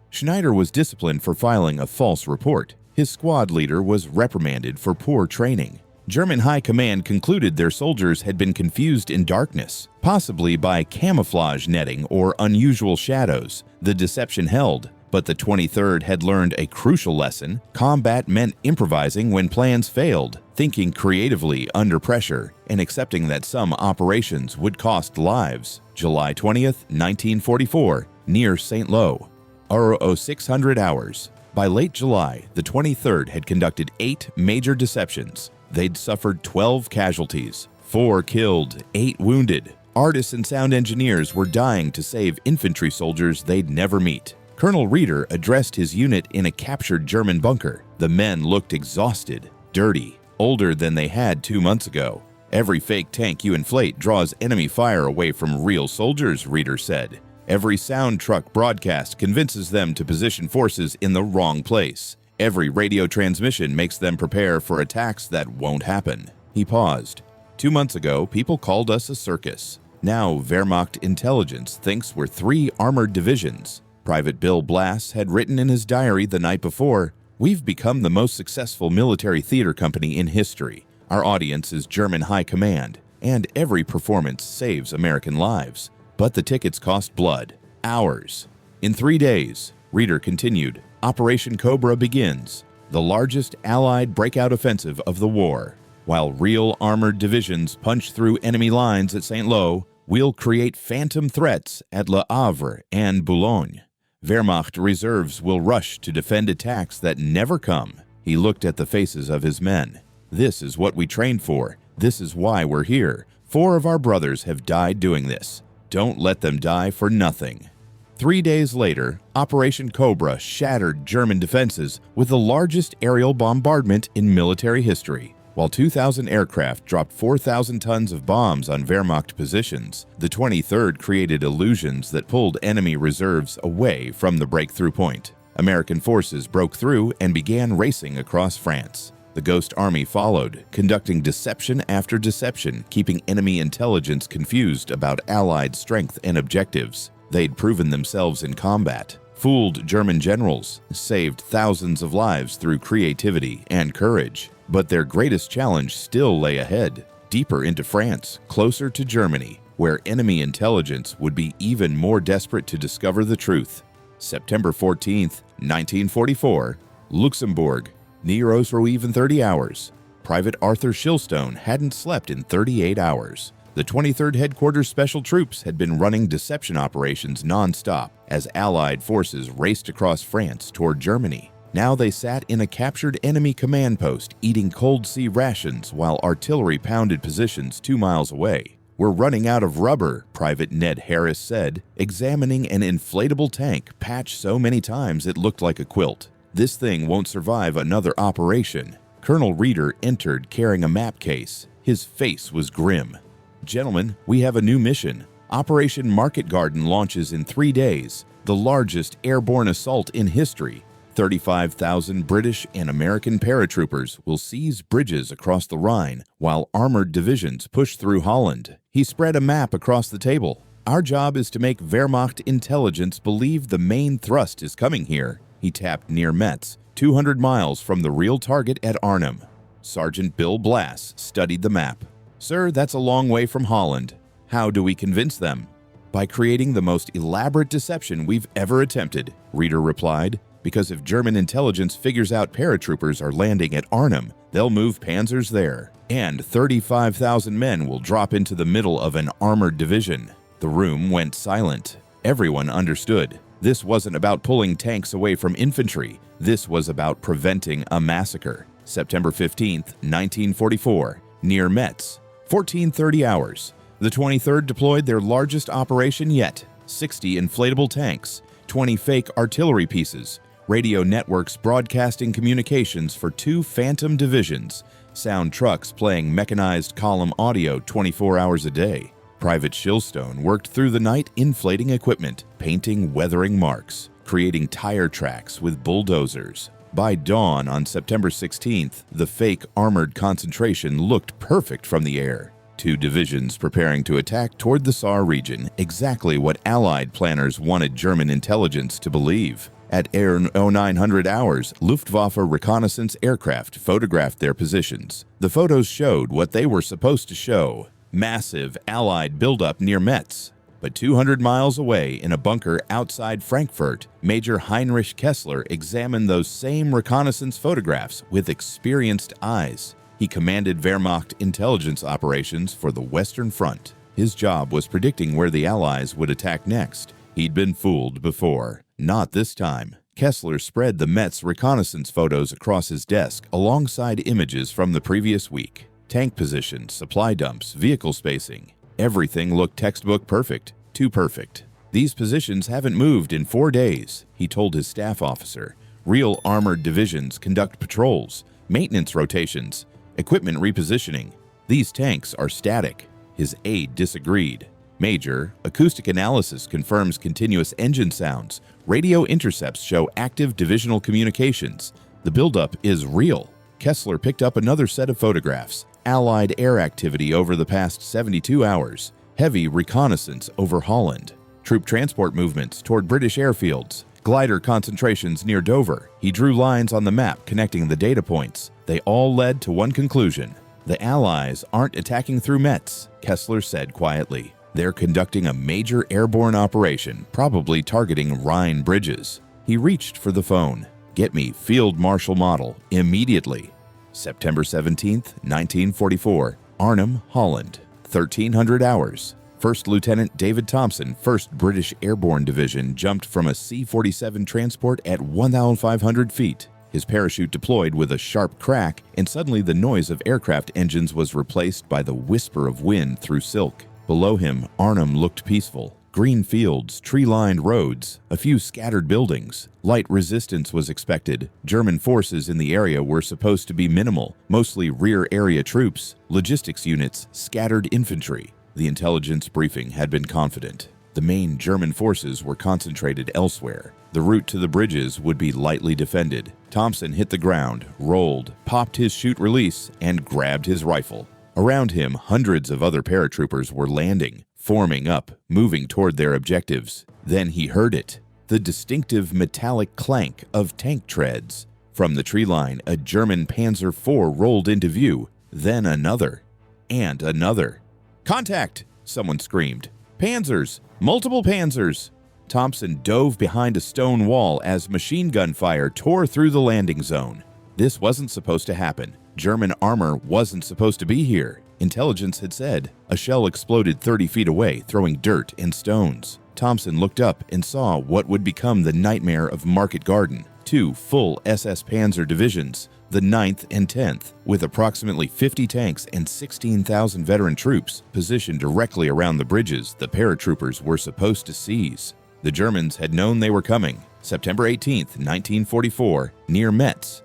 Schneider was disciplined for filing a false report. His squad leader was reprimanded for poor training. German High Command concluded their soldiers had been confused in darkness, possibly by camouflage netting or unusual shadows. The deception held, But the 23rd had learned a crucial lesson. Combat meant improvising when plans failed, thinking creatively under pressure, and accepting that some operations would cost lives. July 20th, 1944, near St. Lo. 600 hours. By late July, the 23rd had conducted 8 major deceptions. They'd suffered 12 casualties, 4 killed, 8 wounded. Artists and sound engineers were dying to save infantry soldiers they'd never meet. Colonel Reeder addressed his unit in a captured German bunker. The men looked exhausted, dirty, older than they had 2 months ago. Every fake tank you inflate draws enemy fire away from real soldiers, Reeder said. Every sound truck broadcast convinces them to position forces in the wrong place. Every radio transmission makes them prepare for attacks that won't happen. He paused. 2 months ago, people called us a circus. Now Wehrmacht intelligence thinks we're 3 armored divisions. Private Bill Blass had written in his diary the night before, "We've become the most successful military theater company in history. Our audience is German high command, and every performance saves American lives. But the tickets cost blood. Hours." In 3 days, Reeder continued, Operation Cobra begins, the largest Allied breakout offensive of the war. While real armored divisions punch through enemy lines at St. Lo, we'll create phantom threats at Le Havre and Boulogne. Wehrmacht reserves will rush to defend attacks that never come. He looked at the faces of his men. This is what we trained for. This is why we're here. 4 of our brothers have died doing this. Don't let them die for nothing. 3 days later, Operation Cobra shattered German defenses with the largest aerial bombardment in military history. While 2,000 aircraft dropped 4,000 tons of bombs on Wehrmacht positions, the 23rd created illusions that pulled enemy reserves away from the breakthrough point. American forces broke through and began racing across France. The Ghost Army followed, conducting deception after deception, keeping enemy intelligence confused about Allied strength and objectives. They'd proven themselves in combat, fooled German generals, saved thousands of lives through creativity and courage. But their greatest challenge still lay ahead, deeper into France, closer to Germany, where enemy intelligence would be even more desperate to discover the truth. September 14th, 1944, Luxembourg. Neros were even 30 hours. Private Arthur Shilstone hadn't slept in 38 hours. The 23rd Headquarters Special Troops had been running deception operations non-stop as Allied forces raced across France toward Germany. Now they sat in a captured enemy command post, eating cold sea rations while artillery pounded positions 2 miles away. "We're running out of rubber," Private Ned Harris said, examining an inflatable tank patched so many times it looked like a quilt. "This thing won't survive another operation." Colonel Reeder entered carrying a map case. His face was grim. "Gentlemen, we have a new mission. Operation Market Garden launches in 3 days, the largest airborne assault in history. 35,000 British and American paratroopers will seize bridges across the Rhine while armored divisions push through Holland." He spread a map across the table. "Our job is to make Wehrmacht intelligence believe the main thrust is coming here." He tapped near Metz, 200 miles from the real target at Arnhem. Sergeant Bill Blass studied the map. "Sir, that's a long way from Holland. How do we convince them?" "By creating the most elaborate deception we've ever attempted," Reeder replied. "Because if German intelligence figures out paratroopers are landing at Arnhem, they'll move panzers there. And 35,000 men will drop into the middle of an armored division." The room went silent. Everyone understood. This wasn't about pulling tanks away from infantry. This was about preventing a massacre. September 15th, 1944, near Metz. 14:30 hours. The 23rd deployed their largest operation yet. 60 inflatable tanks, 20 fake artillery pieces, radio networks broadcasting communications for 2 phantom divisions, sound trucks playing mechanized column audio 24 hours a day. Private Shilstone worked through the night inflating equipment, painting weathering marks, creating tire tracks with bulldozers. By dawn on September 16th, the fake armored concentration looked perfect from the air. 2 divisions preparing to attack toward the Saar region, exactly what Allied planners wanted German intelligence to believe. At 0900 hours, Luftwaffe reconnaissance aircraft photographed their positions. The photos showed what they were supposed to show: massive Allied buildup near Metz. But 200 miles away in a bunker outside Frankfurt, Major Heinrich Kessler examined those same reconnaissance photographs with experienced eyes. He commanded Wehrmacht intelligence operations for the Western Front. His job was predicting where the Allies would attack next. He'd been fooled before. Not this time. Kessler spread the Metz reconnaissance photos across his desk alongside images from the previous week. Tank positions, supply dumps, vehicle spacing. Everything looked textbook perfect. Too perfect. These positions haven't moved in 4 days, he told his staff officer. Real armored divisions conduct patrols, maintenance rotations, equipment repositioning. These tanks are static. His aide disagreed. Major, acoustic analysis confirms continuous engine sounds. Radio intercepts show active divisional communications. The buildup is real. Kessler picked up another set of photographs. Allied air activity over the past 72 hours. Heavy reconnaissance over Holland. Troop transport movements toward British airfields. Glider concentrations near Dover. He drew lines on the map connecting the data points. They all led to one conclusion. The Allies aren't attacking through Metz, Kessler said quietly. They're conducting a major airborne operation, probably targeting Rhine bridges. He reached for the phone. Get me Field Marshal model, immediately. September 17, 1944, Arnhem, Holland. 1300 hours. First Lieutenant David Thompson, 1st British Airborne Division, jumped from a C-47 transport at 1,500 feet. His parachute deployed with a sharp crack, and suddenly the noise of aircraft engines was replaced by the whisper of wind through silk. Below him, Arnhem looked peaceful. Green fields, tree-lined roads, a few scattered buildings. Light resistance was expected. German forces in the area were supposed to be minimal, mostly rear area troops, logistics units, scattered infantry. The intelligence briefing had been confident. The main German forces were concentrated elsewhere. The route to the bridges would be lightly defended. Thompson hit the ground, rolled, popped his chute release, and grabbed his rifle. Around him, hundreds of other paratroopers were landing, forming up, moving toward their objectives. Then he heard it, the distinctive metallic clank of tank treads. From the tree line, a German Panzer IV rolled into view, then another, and another. "Contact!" someone screamed. "Panzers! Multiple Panzers!" Thompson dove behind a stone wall as machine gun fire tore through the landing zone. This wasn't supposed to happen. German armor wasn't supposed to be here. Intelligence had said. A shell exploded 30 feet away, throwing dirt and stones. Thompson looked up and saw what would become the nightmare of Market Garden. 2 full SS Panzer divisions, the 9th and 10th, with approximately 50 tanks and 16,000 veteran troops positioned directly around the bridges the paratroopers were supposed to seize. The Germans had known they were coming. September 18, 1944, near Metz.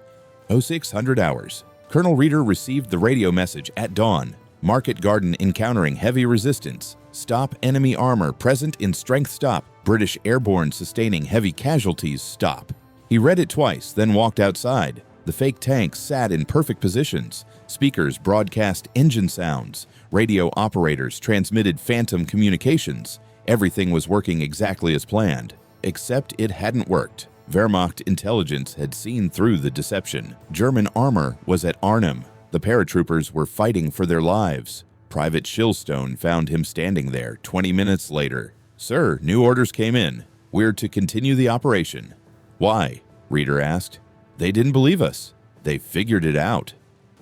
0600 hours. Colonel Reeder received the radio message at dawn. Market Garden encountering heavy resistance. Stop enemy armor present in strength stop. British airborne sustaining heavy casualties stop. He read it twice, then walked outside. The fake tanks sat in perfect positions. Speakers broadcast engine sounds. Radio operators transmitted phantom communications. Everything was working exactly as planned. Except it hadn't worked. Wehrmacht intelligence had seen through the deception. German armor was at Arnhem. The paratroopers were fighting for their lives. Private Shilstone found him standing there 20 minutes later. "Sir, new orders came in. We're to continue the operation." "Why?" Reeder asked. "They didn't believe us. They figured it out."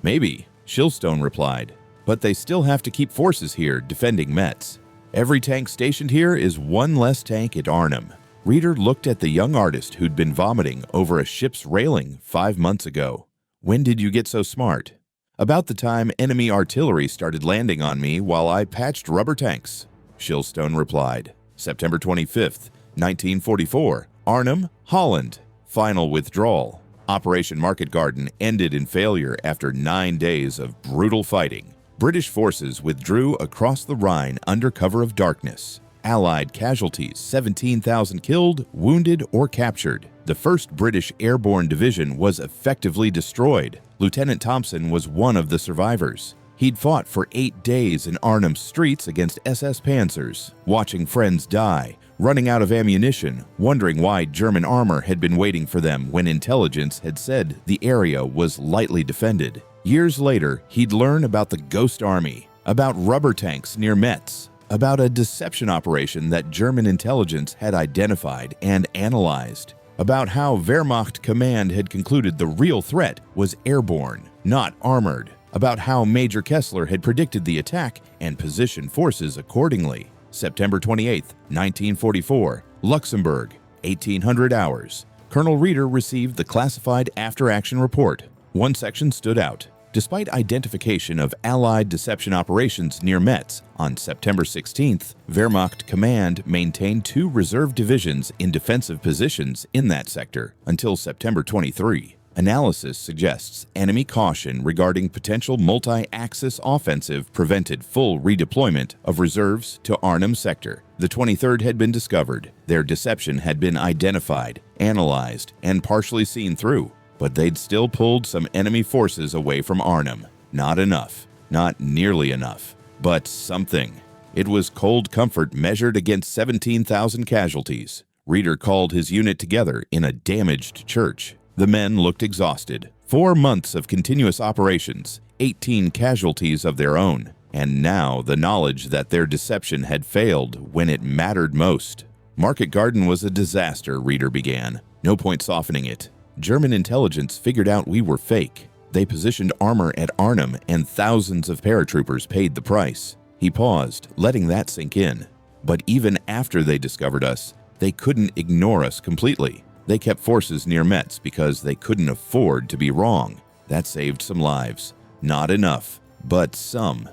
"Maybe," Shilstone replied. "But they still have to keep forces here defending Metz. Every tank stationed here is one less tank at Arnhem." Reeder looked at the young artist who'd been vomiting over a ship's railing 5 months ago. "When did you get so smart?" "About the time enemy artillery started landing on me while I patched rubber tanks," Shilstone replied. September 25th, 1944, Arnhem, Holland. Final withdrawal. Operation Market Garden ended in failure after 9 days of brutal fighting. British forces withdrew across the Rhine under cover of darkness. Allied casualties, 17,000 killed, wounded, or captured. The 1st British Airborne Division was effectively destroyed. Lieutenant Thompson was one of the survivors. He'd fought for 8 days in Arnhem's streets against SS Panzers, watching friends die, running out of ammunition, wondering why German armor had been waiting for them when intelligence had said the area was lightly defended. Years later, he'd learn about the Ghost Army, about rubber tanks near Metz. about a deception operation that German intelligence had identified and analyzed, about how Wehrmacht command had concluded the real threat was airborne, not armored, about how Major Kessler had predicted the attack and positioned forces accordingly. September 28, 1944, Luxembourg, 1800 hours. Colonel Reeder received the classified after-action report. One section stood out. Despite identification of Allied deception operations near Metz on September 16th, Wehrmacht command maintained 2 reserve divisions in defensive positions in that sector until September 23. Analysis suggests enemy caution regarding potential multi-axis offensive prevented full redeployment of reserves to Arnhem sector. The 23rd had been discovered. Their deception had been identified, analyzed, and partially seen through, but they'd still pulled some enemy forces away from Arnhem. Not enough. Not nearly enough. But something. It was cold comfort measured against 17,000 casualties. Reeder called his unit together in a damaged church. The men looked exhausted. 4 months of continuous operations, 18 casualties of their own, and now the knowledge that their deception had failed when it mattered most. Market Garden was a disaster, Reeder began. No point softening it. German intelligence figured out we were fake. They positioned armor at Arnhem and thousands of paratroopers paid the price. He paused, letting that sink in. But even after they discovered us, they couldn't ignore us completely. They kept forces near Metz because they couldn't afford to be wrong. That saved some lives. Not enough, but some.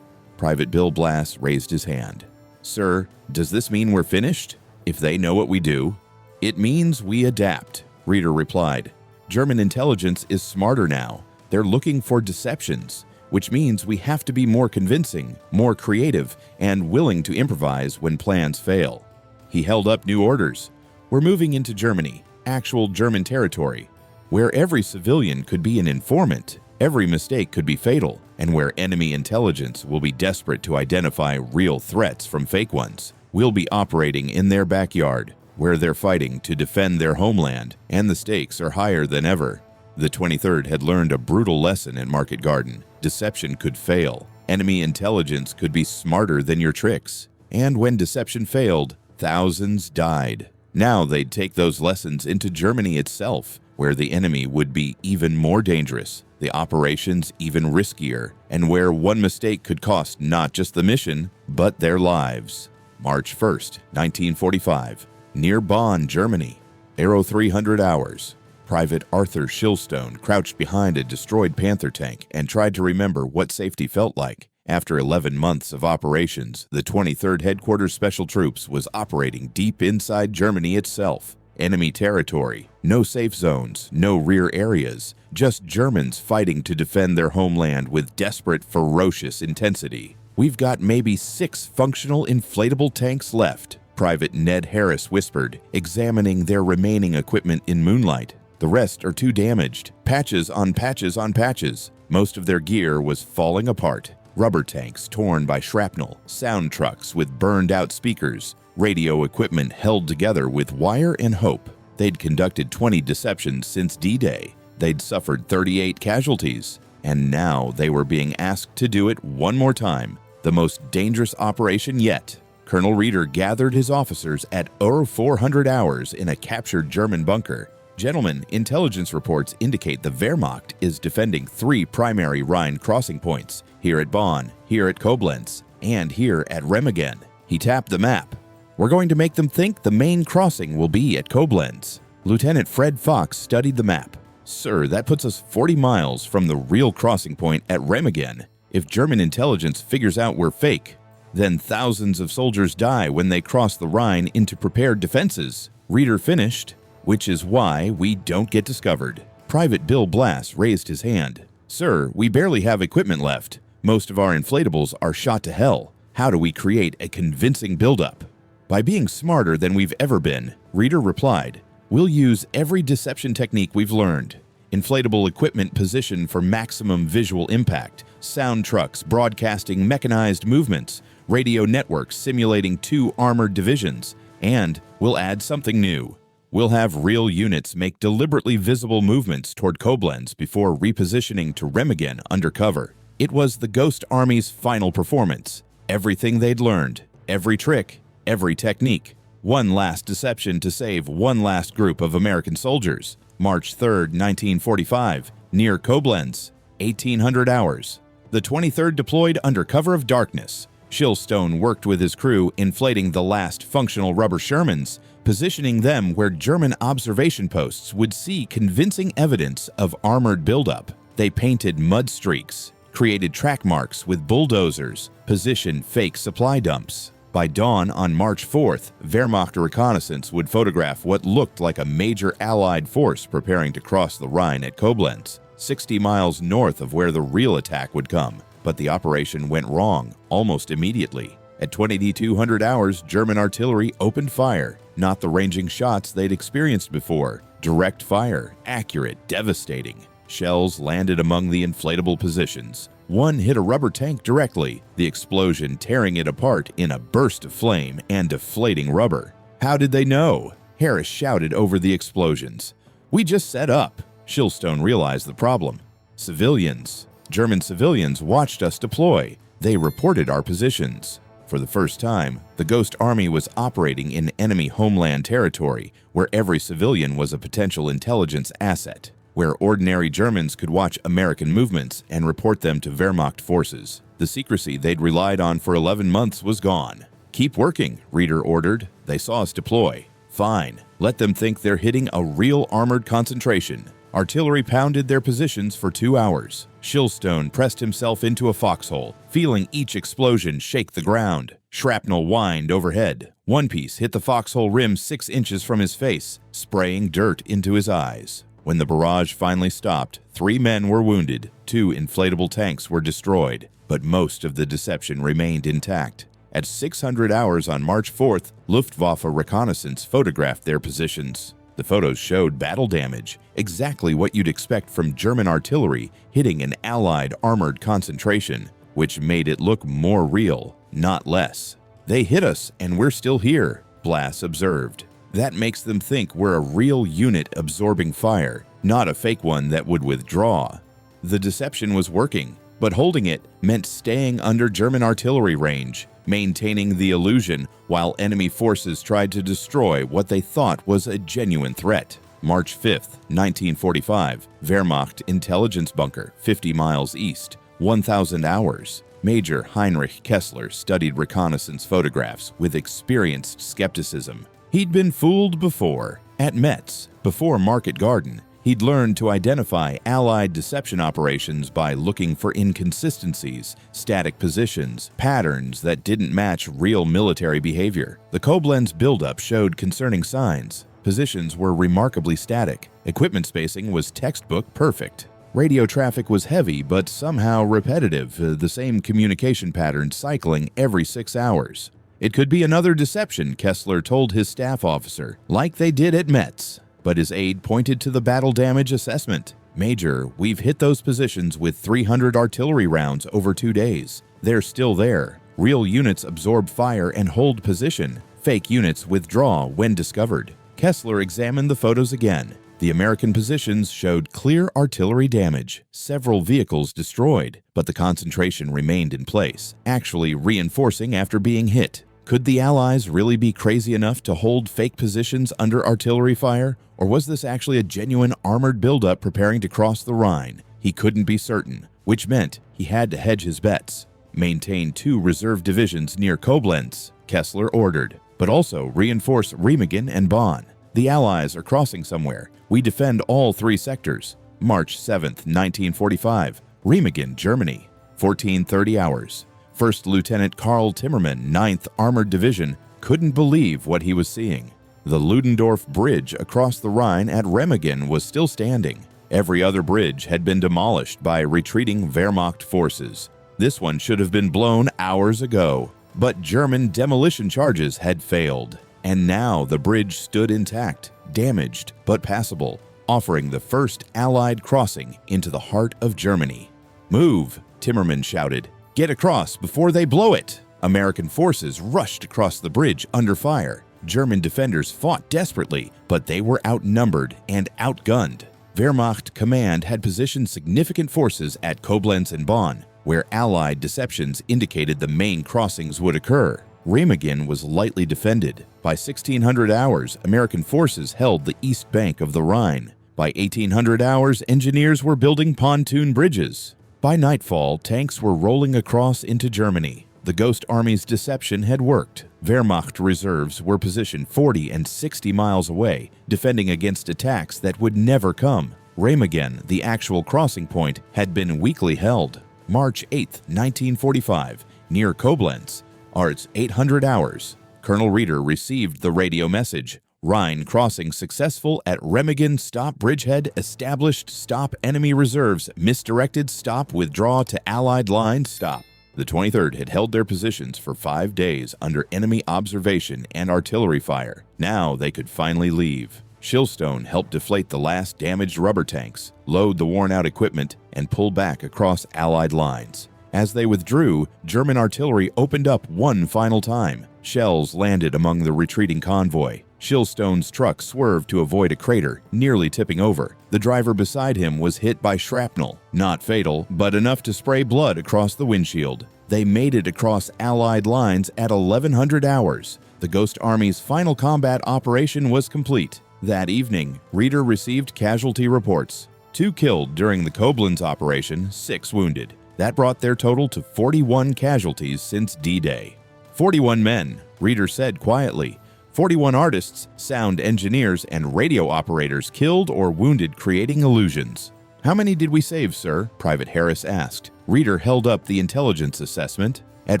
Private Bill Blass raised his hand. Sir, does this mean we're finished? If they know what we do? It means we adapt, Reeder replied. German intelligence is smarter now. They're looking for deceptions, which means we have to be more convincing, more creative, and willing to improvise when plans fail. He held up new orders. We're moving into Germany, actual German territory, where every civilian could be an informant, every mistake could be fatal, and where enemy intelligence will be desperate to identify real threats from fake ones. We'll be operating in their backyard, where they're fighting to defend their homeland, and the stakes are higher than ever. The 23rd had learned a brutal lesson at Market Garden. Deception could fail. Enemy intelligence could be smarter than your tricks. And when deception failed, thousands died. Now they'd take those lessons into Germany itself, where the enemy would be even more dangerous, the operations even riskier, and where one mistake could cost not just the mission, but their lives. March 1st, 1945. Near Bonn, Germany. Aero 300 hours. Private Arthur Shilstone crouched behind a destroyed Panther tank and tried to remember what safety felt like. After 11 months of operations, the 23rd Headquarters Special Troops was operating deep inside Germany itself. Enemy territory, no safe zones, no rear areas, just Germans fighting to defend their homeland with desperate, ferocious intensity. We've got maybe 6 functional inflatable tanks left, Private Ned Harris whispered, examining their remaining equipment in moonlight. The rest are too damaged, patches on patches on patches. Most of their gear was falling apart. Rubber tanks torn by shrapnel, sound trucks with burned-out speakers, radio equipment held together with wire and hope. They'd conducted 20 deceptions since D-Day. They'd suffered 38 casualties, and now they were being asked to do it one more time, the most dangerous operation yet. Colonel Reeder gathered his officers at 400 hours in a captured German bunker. Gentlemen, intelligence reports indicate the Wehrmacht is defending 3 primary Rhine crossing points, here at Bonn, here at Koblenz, and here at Remagen. He tapped the map. We're going to make them think the main crossing will be at Koblenz. Lieutenant Fred Fox studied the map. Sir, that puts us 40 miles from the real crossing point at Remagen. If German intelligence figures out we're fake, then thousands of soldiers die when they cross the Rhine into prepared defenses. Reeder finished, which is why we don't get discovered. Private Bill Blass raised his hand. Sir, we barely have equipment left. Most of our inflatables are shot to hell. How do we create a convincing buildup? By being smarter than we've ever been, Reeder replied. We'll use every deception technique we've learned. Inflatable equipment positioned for maximum visual impact, sound trucks broadcasting mechanized movements, radio networks simulating 2 armored divisions, and we'll add something new. We'll have real units make deliberately visible movements toward Koblenz before repositioning to Remagen under cover. It was the Ghost Army's final performance. Everything they'd learned, every trick, every technique. One last deception to save one last group of American soldiers. March 3, 1945, near Koblenz, 1800 hours. The 23rd deployed under cover of darkness. Shilstone worked with his crew inflating the last functional rubber Shermans, positioning them where German observation posts would see convincing evidence of armored buildup. They painted mud streaks, created track marks with bulldozers, positioned fake supply dumps. By dawn on March 4th, Wehrmacht reconnaissance would photograph what looked like a major Allied force preparing to cross the Rhine at Koblenz, 60 miles north of where the real attack would come. But the operation went wrong almost immediately. At 2200 hours, German artillery opened fire, not the ranging shots they'd experienced before. Direct fire, accurate, devastating. Shells landed among the inflatable positions. One hit a rubber tank directly, the explosion tearing it apart in a burst of flame and deflating rubber. How did they know? Harris shouted over the explosions. "We just set up." Shilstone realized the problem. Civilians. German civilians watched us deploy. They reported our positions. For the first time, the Ghost Army was operating in enemy homeland territory, where every civilian was a potential intelligence asset, where ordinary Germans could watch American movements and report them to Wehrmacht forces. The secrecy they'd relied on for 11 months was gone. "Keep working," Reeder ordered. "They saw us deploy." "Fine. Let them think they're hitting a real armored concentration." Artillery pounded their positions for 2 hours. Shilstone pressed himself into a foxhole, feeling each explosion shake the ground. Shrapnel whined overhead. One piece hit the foxhole rim 6 inches from his face, spraying dirt into his eyes. When the barrage finally stopped, 3 men were wounded, 2 inflatable tanks were destroyed, but most of the deception remained intact. At 600 hours on March 4th, Luftwaffe reconnaissance photographed their positions. The photos showed battle damage, exactly what you'd expect from German artillery hitting an Allied armored concentration, which made it look more real, not less. "They hit us, and we're still here," Blass observed. "That makes them think we're a real unit absorbing fire, not a fake one that would withdraw." The deception was working, but holding it meant staying under German artillery range, maintaining the illusion while enemy forces tried to destroy what they thought was a genuine threat. March 5, 1945, Wehrmacht intelligence bunker, 50 miles east, 1,000 hours. Major Heinrich Kessler studied reconnaissance photographs with experienced skepticism. He'd been fooled before. At Metz, before Market Garden, he'd learned to identify Allied deception operations by looking for inconsistencies, static positions, patterns that didn't match real military behavior. The Koblenz buildup showed concerning signs. Positions were remarkably static. Equipment spacing was textbook perfect. Radio traffic was heavy but somehow repetitive, the same communication pattern cycling every 6 hours. It could be another deception, Kessler told his staff officer, like they did at Metz. But his aide pointed to the battle damage assessment. "Major, we've hit those positions with 300 artillery rounds over 2 days. They're still there. Real units absorb fire and hold position. Fake units withdraw when discovered." Kessler examined the photos again. The American positions showed clear artillery damage, several vehicles destroyed, but the concentration remained in place, actually reinforcing after being hit. Could the Allies really be crazy enough to hold fake positions under artillery fire? Or was this actually a genuine armored buildup preparing to cross the Rhine? He couldn't be certain, which meant he had to hedge his bets. "Maintain 2 reserve divisions near Koblenz," Kessler ordered, "but also reinforce Remagen and Bonn. The Allies are crossing somewhere. We defend all 3 sectors." March 7, 1945, Remagen, Germany, 1430 hours. First Lieutenant Karl Timmermann, 9th Armored Division, couldn't believe what he was seeing. The Ludendorff Bridge across the Rhine at Remagen was still standing. Every other bridge had been demolished by retreating Wehrmacht forces. This one should have been blown hours ago, but German demolition charges had failed. And now the bridge stood intact, damaged but passable, offering the first Allied crossing into the heart of Germany. "Move," Timmermann shouted. "Get across before they blow it!" American forces rushed across the bridge under fire. German defenders fought desperately, but they were outnumbered and outgunned. Wehrmacht command had positioned significant forces at Koblenz and Bonn, where Allied deceptions indicated the main crossings would occur. Remagen was lightly defended. By 1600 hours, American forces held the east bank of the Rhine. By 1800 hours, engineers were building pontoon bridges. By nightfall, tanks were rolling across into Germany. The Ghost Army's deception had worked. Wehrmacht reserves were positioned 40 and 60 miles away, defending against attacks that would never come. Remagen, the actual crossing point, had been weakly held. March 8, 1945, near Koblenz. Arts 800 hours. Colonel Reeder received the radio message. Rhine crossing successful at Remagen. Stop bridgehead. Established. Stop enemy reserves. Misdirected. Stop. Withdraw to Allied lines. Stop. The 23rd had held their positions for 5 days under enemy observation and artillery fire. Now they could finally leave. Shilstone helped deflate the last damaged rubber tanks, load the worn-out equipment, and pull back across Allied lines. As they withdrew, German artillery opened up one final time. Shells landed among the retreating convoy. Shilstone's truck swerved to avoid a crater, nearly tipping over. The driver beside him was hit by shrapnel, not fatal, but enough to spray blood across the windshield. They made it across Allied lines at 1100 hours. The Ghost Army's final combat operation was complete. That evening, Reeder received casualty reports. 2 killed during the Koblenz operation, 6 wounded. That brought their total to 41 casualties since D-Day. 41 men, Reeder said quietly. 41 artists, sound engineers, and radio operators killed or wounded creating illusions. How many did we save, sir? Private Harris asked. Reeder held up the intelligence assessment. At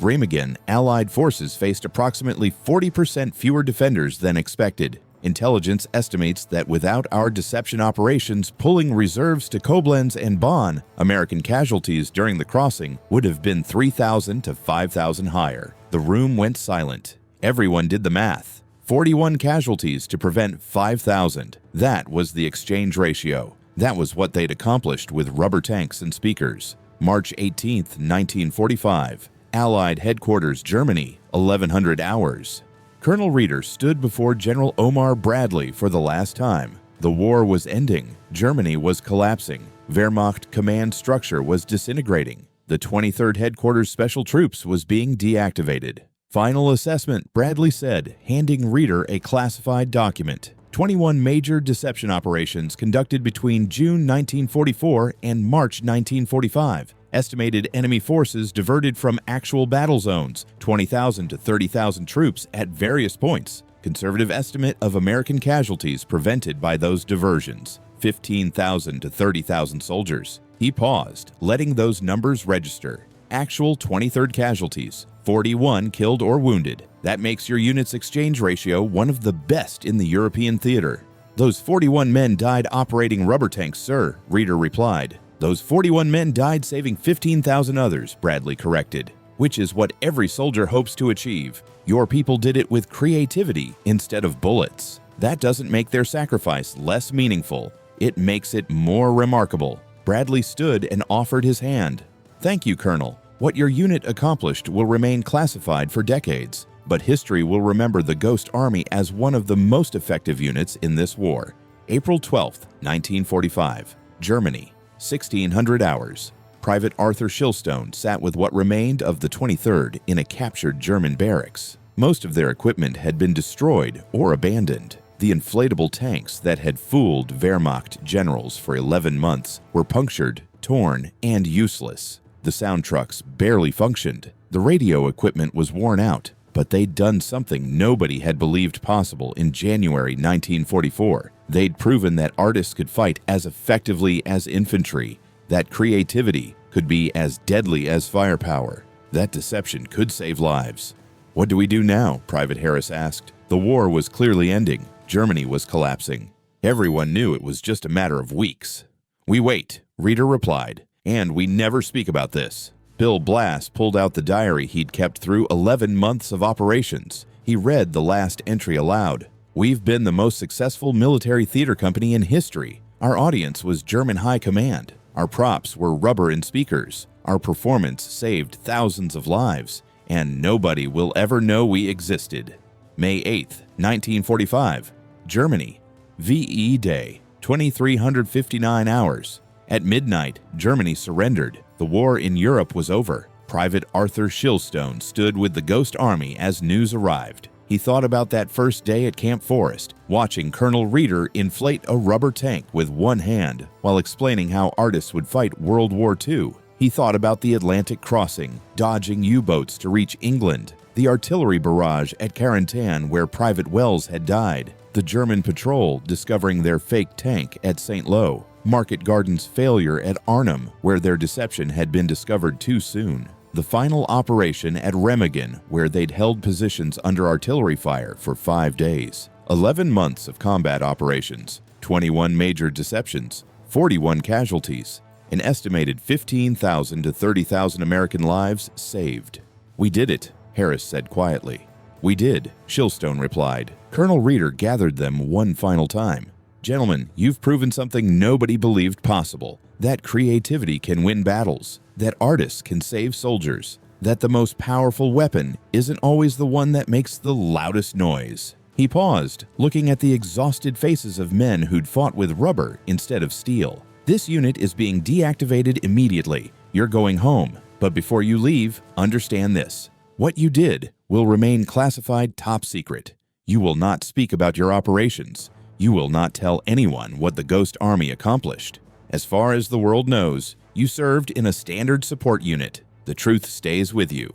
Remagen, Allied forces faced approximately 40% fewer defenders than expected. Intelligence estimates that without our deception operations pulling reserves to Koblenz and Bonn, American casualties during the crossing would have been 3,000 to 5,000 higher. The room went silent. Everyone did the math. 41 casualties to prevent 5,000. That was the exchange ratio. That was what they'd accomplished with rubber tanks and speakers. March 18, 1945. Allied headquarters, Germany, 1100 hours. Colonel Reeder stood before General Omar Bradley for the last time. The war was ending. Germany was collapsing. Wehrmacht command structure was disintegrating. The 23rd Headquarters Special Troops was being deactivated. Final assessment, Bradley said, handing Reeder a classified document. 21 major deception operations conducted between June 1944 and March 1945. Estimated enemy forces diverted from actual battle zones, 20,000 to 30,000 troops at various points. Conservative estimate of American casualties prevented by those diversions, 15,000 to 30,000 soldiers. He paused, letting those numbers register. Actual 23rd casualties, 41 killed or wounded. That makes your unit's exchange ratio one of the best in the European theater. Those 41 men died operating rubber tanks, sir, Reeder replied. Those 41 men died saving 15,000 others, Bradley corrected, which is what every soldier hopes to achieve. Your people did it with creativity instead of bullets. That doesn't make their sacrifice less meaningful. It makes it more remarkable. Bradley stood and offered his hand. Thank you, Colonel. What your unit accomplished will remain classified for decades, but history will remember the Ghost Army as one of the most effective units in this war. April 12, 1945, Germany. 1600 hours. Private Arthur Shilstone sat with what remained of the 23rd in a captured German barracks. Most of their equipment had been destroyed or abandoned. The inflatable tanks that had fooled Wehrmacht generals for 11 months were punctured, torn, and useless. The sound trucks barely functioned. The radio equipment was worn out, but they'd done something nobody had believed possible in January 1944. They'd proven that artists could fight as effectively as infantry, that creativity could be as deadly as firepower, that deception could save lives. What do we do now? Private Harris asked. The war was clearly ending. Germany was collapsing. Everyone knew it was just a matter of weeks. We wait, Reeder replied, and we never speak about this. Bill Blass pulled out the diary he'd kept through 11 months of operations. He read the last entry aloud. We've been the most successful military theater company in history. Our audience was German high command. Our props were rubber and speakers. Our performance saved thousands of lives, and nobody will ever know we existed. May 8th, 1945, Germany. VE Day, 2359 hours. At midnight, Germany surrendered. The war in Europe was over. Private Arthur Shilstone stood with the Ghost Army as news arrived. He thought about that first day at Camp Forest, watching Colonel Reeder inflate a rubber tank with one hand while explaining how artists would fight World War II. He thought about the Atlantic crossing, dodging U-boats to reach England, the artillery barrage at Carentan where Private Wells had died, the German patrol discovering their fake tank at St. Lo, Market Garden's failure at Arnhem where their deception had been discovered too soon, the final operation at Remagen where they'd held positions under artillery fire for 5 days, 11 months of combat operations, 21 major deceptions, 41 casualties, an estimated 15,000 to 30,000 American lives saved. "We did it," Harris said quietly. "We did," Shilstone replied. Colonel Reeder gathered them one final time. "Gentlemen, you've proven something nobody believed possible, that creativity can win battles, that artists can save soldiers, that the most powerful weapon isn't always the one that makes the loudest noise." He paused, looking at the exhausted faces of men who'd fought with rubber instead of steel. "This unit is being deactivated immediately. You're going home. But before you leave, understand this. What you did will remain classified top secret. You will not speak about your operations. You will not tell anyone what the Ghost Army accomplished. As far as the world knows, you served in a standard support unit. The truth stays with you."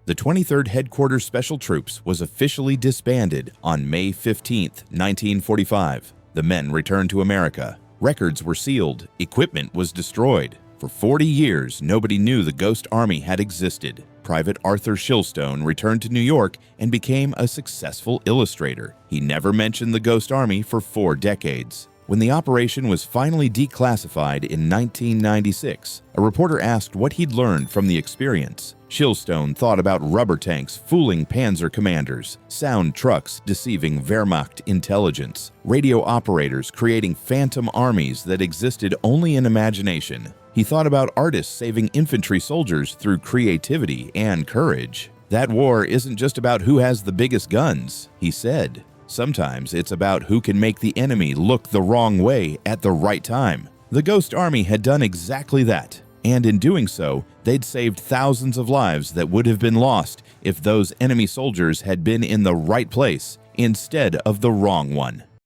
The 23rd Headquarters Special Troops was officially disbanded on May 15, 1945. The men returned to America. Records were sealed. Equipment was destroyed. For 40 years, nobody knew the Ghost Army had existed. Private Arthur Shilstone returned to New York and became a successful illustrator. He never mentioned the Ghost Army for 4 decades. When the operation was finally declassified in 1996, a reporter asked what he'd learned from the experience. Shilstone thought about rubber tanks fooling panzer commanders, sound trucks deceiving Wehrmacht intelligence, radio operators creating phantom armies that existed only in imagination. He thought about artists saving infantry soldiers through creativity and courage. "That war isn't just about who has the biggest guns," he said. "Sometimes it's about who can make the enemy look the wrong way at the right time." The Ghost Army had done exactly that, and in doing so, they'd saved thousands of lives that would have been lost if those enemy soldiers had been in the right place instead of the wrong one.